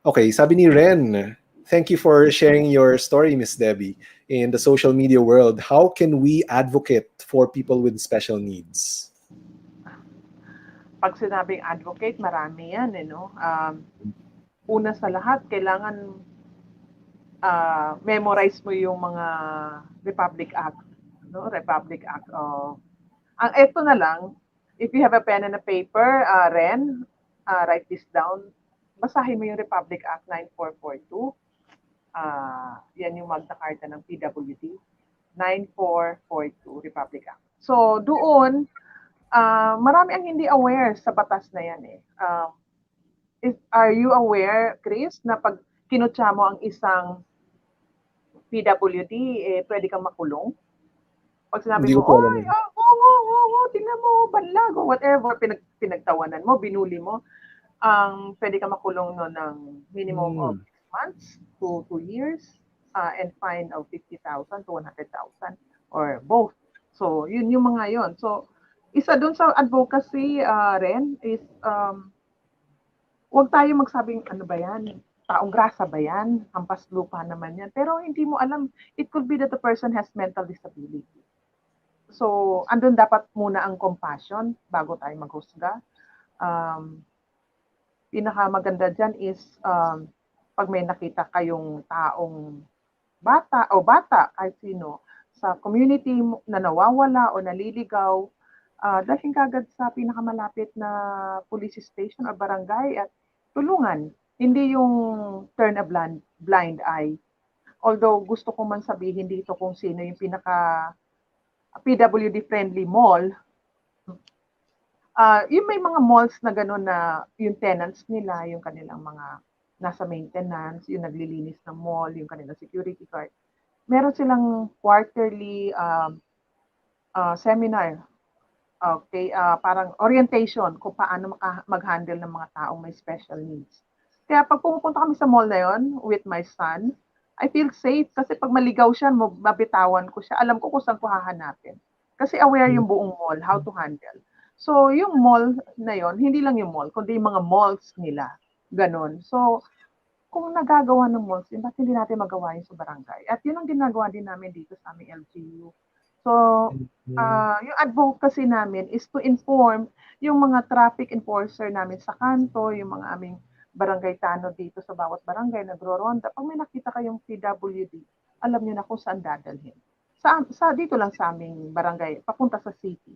Okay, sabi ni Ren, thank you for sharing your story, Miss Debbie. In the social media world, how can we advocate for people with special needs? Pag sinabing advocate, marami yan, no? Una sa lahat, kailangan memorize mo yung mga Republic Act, no? Republic Act. Ang eto na lang, if you have a pen and a paper, Ren, write this down. Basahin mo yung Republic Act 9442. Yan yung Magna Carta ng PWD. 9442 Republic Act. So, doon, marami ang hindi aware sa batas na yan eh. Are you aware, Chris, na pag kinutya mo ang isang PWD, pwede kang makulong? Pag sinabi mo, tingnan mo, banlag, o whatever, pinagtawanan mo, binuli mo, pwede kang makulong no ng minimum of 6 months to 2 years and fine of 50,000 to 100,000 or both. So, yun yung mga yon. So, isa dun sa advocacy, Ren, is huwag tayo magsabing, ano ba yan? Taong grasa ba yan? Hampas lupa naman yan. Pero hindi mo alam, it could be that the person has mental disability. So, andun dapat muna ang compassion bago tayo maghusga. Pinakamaganda dyan is pag may nakita kayong taong bata, kahit sino, sa community na nawawala o naliligaw, dalhin kagad sa pinakamalapit na police station or barangay at tulungan. Hindi yung turn a blind eye. Although gusto ko man sabihin dito kung sino yung pinaka PWD friendly mall, yung may mga malls na gano'n na yung tenants nila, yung kanilang mga nasa maintenance, yung naglilinis ng mall, yung kanilang security guard. Meron silang quarterly seminar, okay, parang orientation kung paano mag-handle ng mga taong may special needs. Kaya pag pumupunta kami sa mall na yon with my son, I feel safe kasi pag maligaw siya, mabitawan ko siya. Alam ko kung saan ko hahanapin. Kasi aware yung buong mall, how to handle. So, yung mall na yon, hindi lang yung mall, kundi yung mga malls nila. Ganon. So, kung nagagawa ng malls, bakit hindi natin magawa yun sa barangay? At yun ang ginagawa din namin dito sa aming LGU. So, yung advocacy namin is to inform yung mga traffic enforcer namin sa kanto, yung mga aming barangay tanod dito sa bawat barangay, nagro-ronda. Pag may nakita kayong PWD, alam nyo na kung saan dadalhin. Dito lang sa aming barangay, papunta sa city.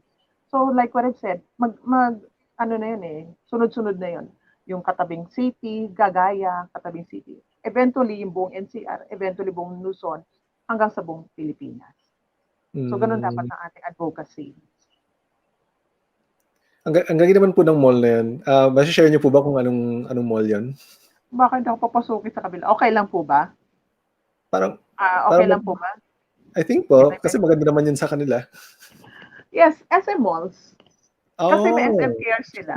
So, like what I've said, ano na yun sunod-sunod na yun. Yung katabing city, Gagaya, katabing city. Eventually, yung buong NCR, eventually buong Luzon, hanggang sa buong Pilipinas. So, ganun dapat ang ating advocacy. Ang ganda naman po ng mall na yun. Share niyo po ba kung anong mall yun? Bakit ako papasukin sa kabila? Okay lang po ba? Parang, okay lang po ba? I think po, kasi maganda naman yun sa kanila. Yes, SM malls. Kasi may SM Oh, cares sila.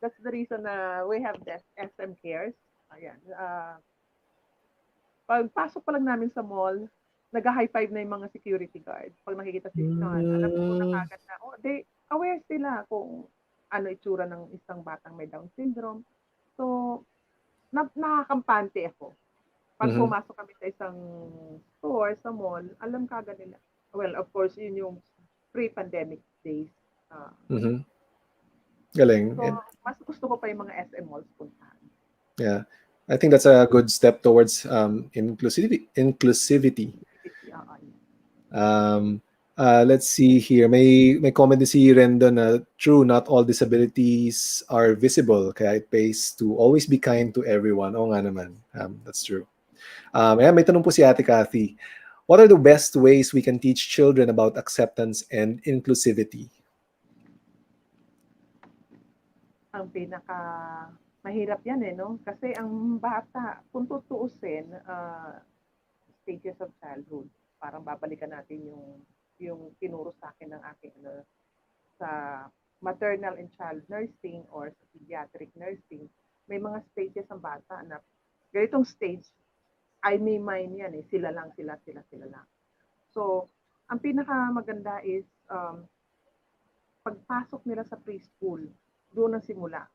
That's the reason na we have the SM cares. Ayan. Pagpasok pa lang namin sa mall, nag-high five na yung mga security guard. Pag nakikita si Sean, alam ko na kagad na, they aware sila kung ano itsura ng isang batang may Down syndrome. So, nakakampante ako. Pag pumasok kami sa isang store, sa mall, alam kagad nila. Well, of course, yun yung pre-pandemic days. galing. So, mas gusto ko pa yung mga SM malls puntahan. Yeah. I think that's a good step towards inclusivity. Let's see here. May comment din si Rendo na true, not all disabilities are visible. Kaya it pays to always be kind to everyone. Oo nga naman. That's true. May tanong po si Ate Cathy. What are the best ways we can teach children about acceptance and inclusivity? Ang pinaka mahirap yan no? Kasi ang bata, kung tutuusin, stages of childhood, parang babalikan natin yung tinuro sa akin ng aking sa maternal and child nursing or sa pediatric nursing, may mga stages ang bata na ganitong stage, I may mind yan sila lang. So, ang pinaka maganda is pagpasok nila sa preschool, doon ang simula.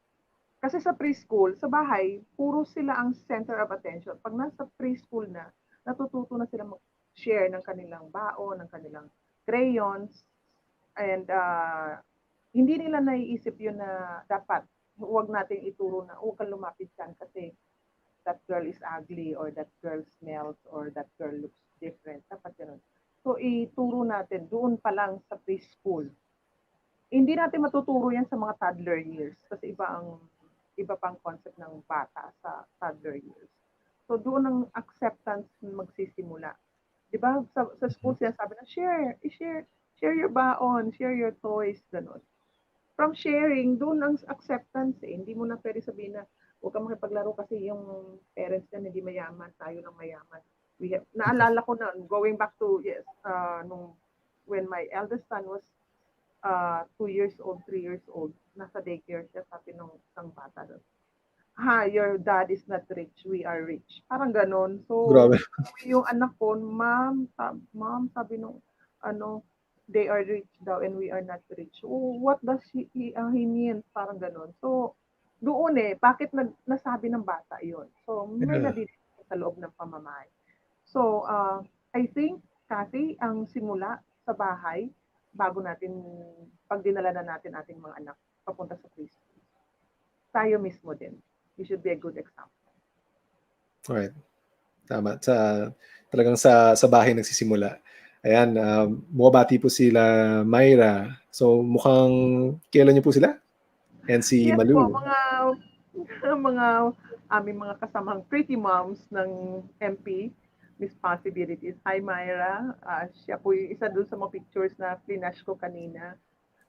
Kasi sa preschool, sa bahay, puro sila ang center of attention. Pag nasa preschool na, natututo na sila mag-share ng kanilang baon, ng kanilang crayons, and hindi nila naiisip yun na dapat huwag nating ituro na huwag kang lumapit dyan kasi that girl is ugly or that girl smells or that girl looks different. Dapat ganun. So, ituro natin doon pa lang sa preschool. Hindi natin matuturo yan sa mga toddler years kasi iba pang concept ng bata sa toddler years. So, doon ang acceptance magsisimula. Diba? Sa school sinasabi na share your baon, share your toys, gano'n. From sharing, doon ang acceptance Hindi mo na pwede sabihin na huwag kang makipaglaro kasi yung parents na hindi mayaman, tayo lang mayaman. Naalala ko na, going back to, when my eldest son was 2 years old, 3 years old, nasa daycare siya, sabi nung isang bata doon, your dad is not rich, we are rich. Parang ganon. So, Grabe. yung anak ko, ma'am, sabi nung, they are rich daw and we are not rich. Oh, what does he mean? Parang ganun. So, doon bakit nasabi ng bata yon? So, may Yeah. nadidinig sa loob ng pamamahay. So, I think, kasi ang simula sa bahay, bago natin, pag dinala na natin ating mga anak papunta sa preschool, tayo mismo din. We should be a good example. Alright. Tama. Talagang sa bahay nagsisimula. Ayan, bumabati po sila Myra. So, mukhang kailan niyo po sila? And si Yes Malu. po, mga aming mga kasamang pretty moms ng MP, Miss Possibilities. Hi Myra, siya po yung isa doon sa mga pictures na flash ko kanina.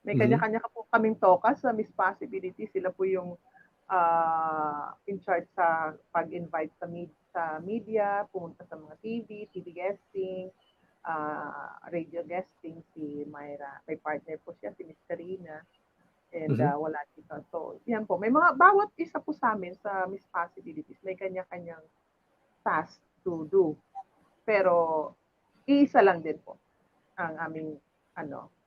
May kanya-kanya po kaming tokas sa Miss Possibilities. Sila po yung in charge sa pag-invite sa media, pumunta sa mga TV guesting, radio guesting si Myra. May partner po siya, si Miss Karina. And wala dito. So, yan po. May bawat isa po sa amin sa Miss Possibilities, may kanya-kanyang task to do. Pero, iisa lang din po ang aming,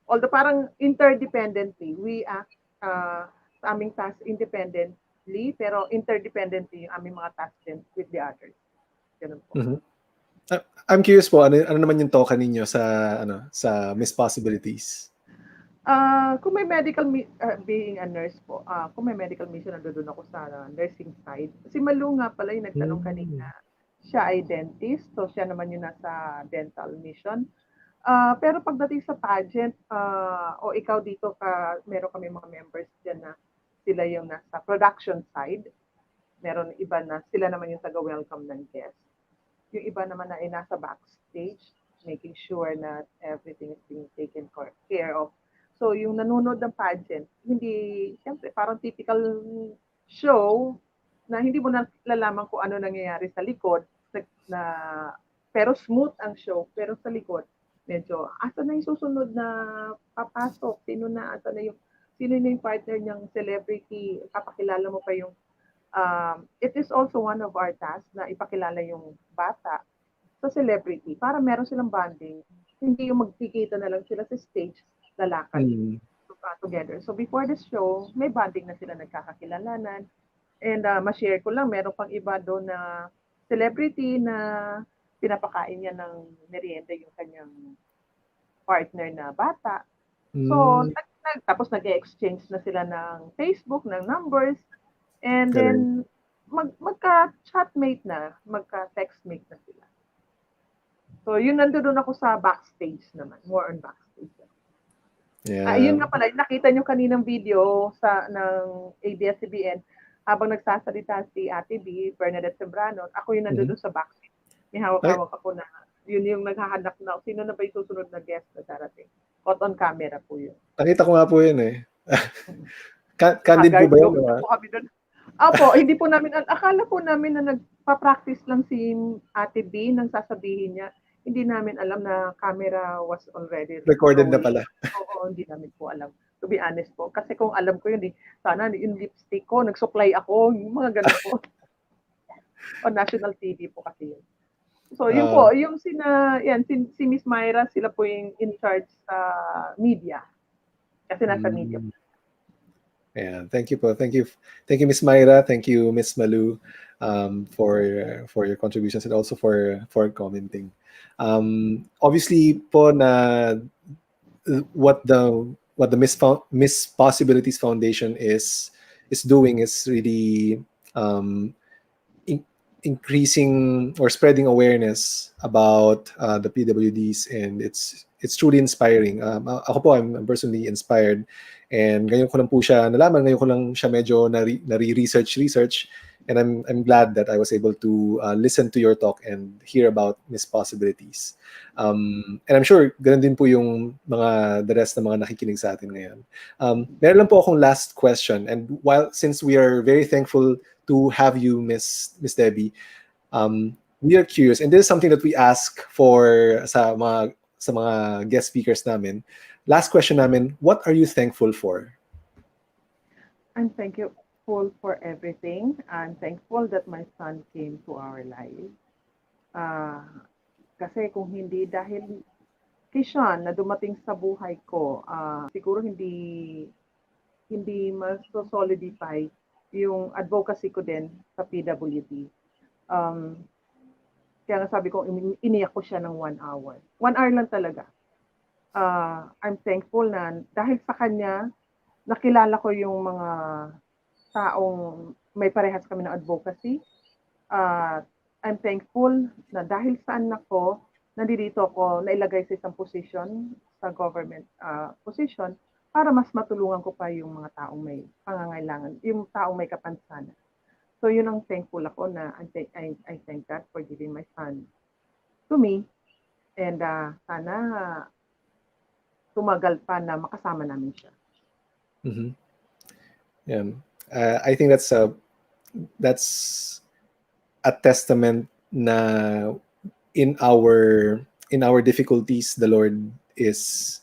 although parang interdependently, we act sa aming task independently, pero interdependently yung aming mga task din with the others. Ganun po. I'm curious po, ano naman yung toka ninyo sa Miss Possibilities? Kung may being a nurse po, kung may medical mission, nandoon ako sa nursing side. Si Malu nga pala yung nagtanong kanina, siya ay dentist, so siya naman yung nasa dental mission. Pero pagdating sa pageant, o ikaw dito, meron kami mga members dyan na sila yung nasa production side. Meron iba na sila naman yung taga-welcome ng guests. Yung iba naman na ay nasa backstage, making sure na everything is being taken care of. So, yung nanonood ng pageant, hindi, siyempre, parang typical show na hindi mo nalalaman kung ano nangyayari sa likod, pero smooth ang show, pero sa likod, medyo, asa na yung susunod na papasok, sino na yung partner niyang celebrity, papakilala mo pa yung, it is also one of our tasks na ipakilala yung bata sa celebrity para meron silang bonding. Hindi yung magkikita na lang sila sa stage, lalakad together. So before the show, may bonding na sila nagkakakilalanan. And ma-share ko lang, meron pang iba doon na celebrity na pinapakain niya ng merienda yung kanyang partner na bata. So, tapos nag-exchange na sila ng Facebook, ng numbers, and then magka-chatmate na, magka-textmate na sila. So, yun nandoon ako sa backstage naman, more on backstage. Yeah. Yun nga pala, nakita nyo kaninang video ng ABS-CBN habang nagsasalita si Ate B, Bernadette Sembrano, ako yung nandoon sa backstage. May hawak-hawak ako na, yun yung naghahanap na, sino na ba yung susunod na guest na darating. Caught on camera po yun. Nakita ko nga po yun eh. Candid po ba yun? Opo, hindi po namin, akala po namin na nagpa-practice lang si Ate B nang sasabihin niya. Hindi namin alam na camera was already recorded na pala. Oo, hindi namin po alam. To be honest po. Kasi kung alam ko yun, sana yung lipstick ko, nag-supply ako, yung mga ganun po. O national TV po kasi yun. So, yun po, yung si Miss Myra, sila po yung in charge sa media. Kasi nasa media po. Yeah, thank you po. Thank you, Miss Myra. Thank you, Miss Malu, for your contributions and also for commenting. Obviously po na what the Miss Possibilities Foundation is doing is really increasing or spreading awareness about the PWDs, and it's truly inspiring. Ako po, I'm personally inspired, and ngayon ko lang po siya nalaman, ngayon ko lang siya medyo nare-research, and I'm glad that I was able to listen to your talk and hear about Miss Possibilities. And I'm sure ganun din po yung the rest ng mga nakikinig sa atin ngayon. Meron lang po akong last question, and since we are very thankful to have you, Miss Debbie, we are curious, and this is something that we ask for sa mga guest speakers namin. Last question namin, what are you thankful for? I'm thankful for everything. I'm thankful that my son came to our life. Kasi kung hindi dahil occasion na dumating sa buhay ko, siguro hindi mas solidify yung advocacy ko din sa PWD. Kaya nga sabi ko, iniyak ko siya ng 1 hour. 1 hour lang talaga. I'm thankful na dahil sa kanya, nakilala ko yung mga taong may parehas kami ng advocacy. I'm thankful na dahil sa anak ko, nandito ako, nailagay sa isang position, sa government position, para mas matulungan ko pa yung mga taong may pangangailangan, yung taong may kapansanan. So yun ang thankful ako na I thank God for giving my son to me. And sana tumagal pa na makasama namin siya. Mm-hmm. Yeah. I think that's a testament na in our difficulties, the Lord is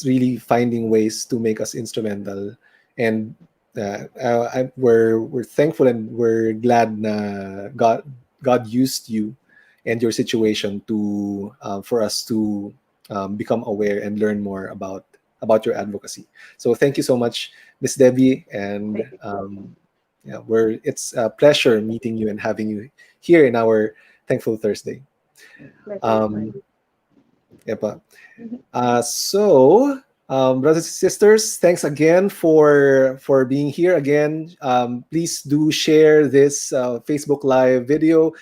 really finding ways to make us instrumental, and we're thankful and we're glad na God used you and your situation to for us to become aware and learn more about your advocacy. So thank you so much, Miss Debbie, and yeah, it's a pleasure meeting you and having you here in our Thankful Thursday. Yeah, pa. So, brothers and sisters, thanks again for being here again. Please do share this Facebook Live video.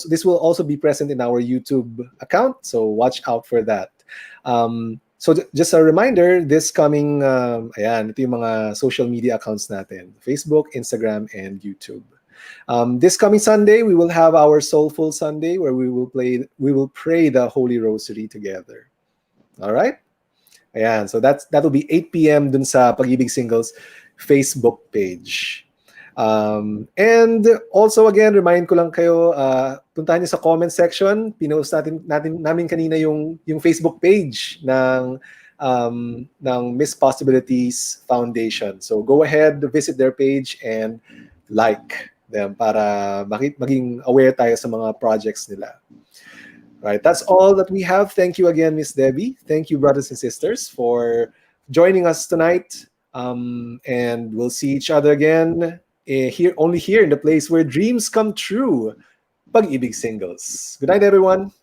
This will also be present in our YouTube account, so watch out for that. So just a reminder, this coming, ayan, ito yung mga social media accounts natin: Facebook, Instagram, and YouTube. This coming Sunday, we will have our Soulful Sunday, where we will pray the Holy Rosary together. All right? Ayan, so that will be 8 p.m. dun sa Pag-Ibig Singles Facebook page. And also again, remind ko lang kayo, puntahan niyo sa comment section. Pinost namin kanina yung Facebook page ng Miss Possibilities Foundation. So go ahead, visit their page and like them para maging aware tayo sa mga projects nila. Right, that's all that we have. Thank you again, Miss Debbie. Thank you, brothers and sisters, for joining us tonight. And we'll see each other again only here in the place where dreams come true. Pag-Ibig Singles. Good night, everyone.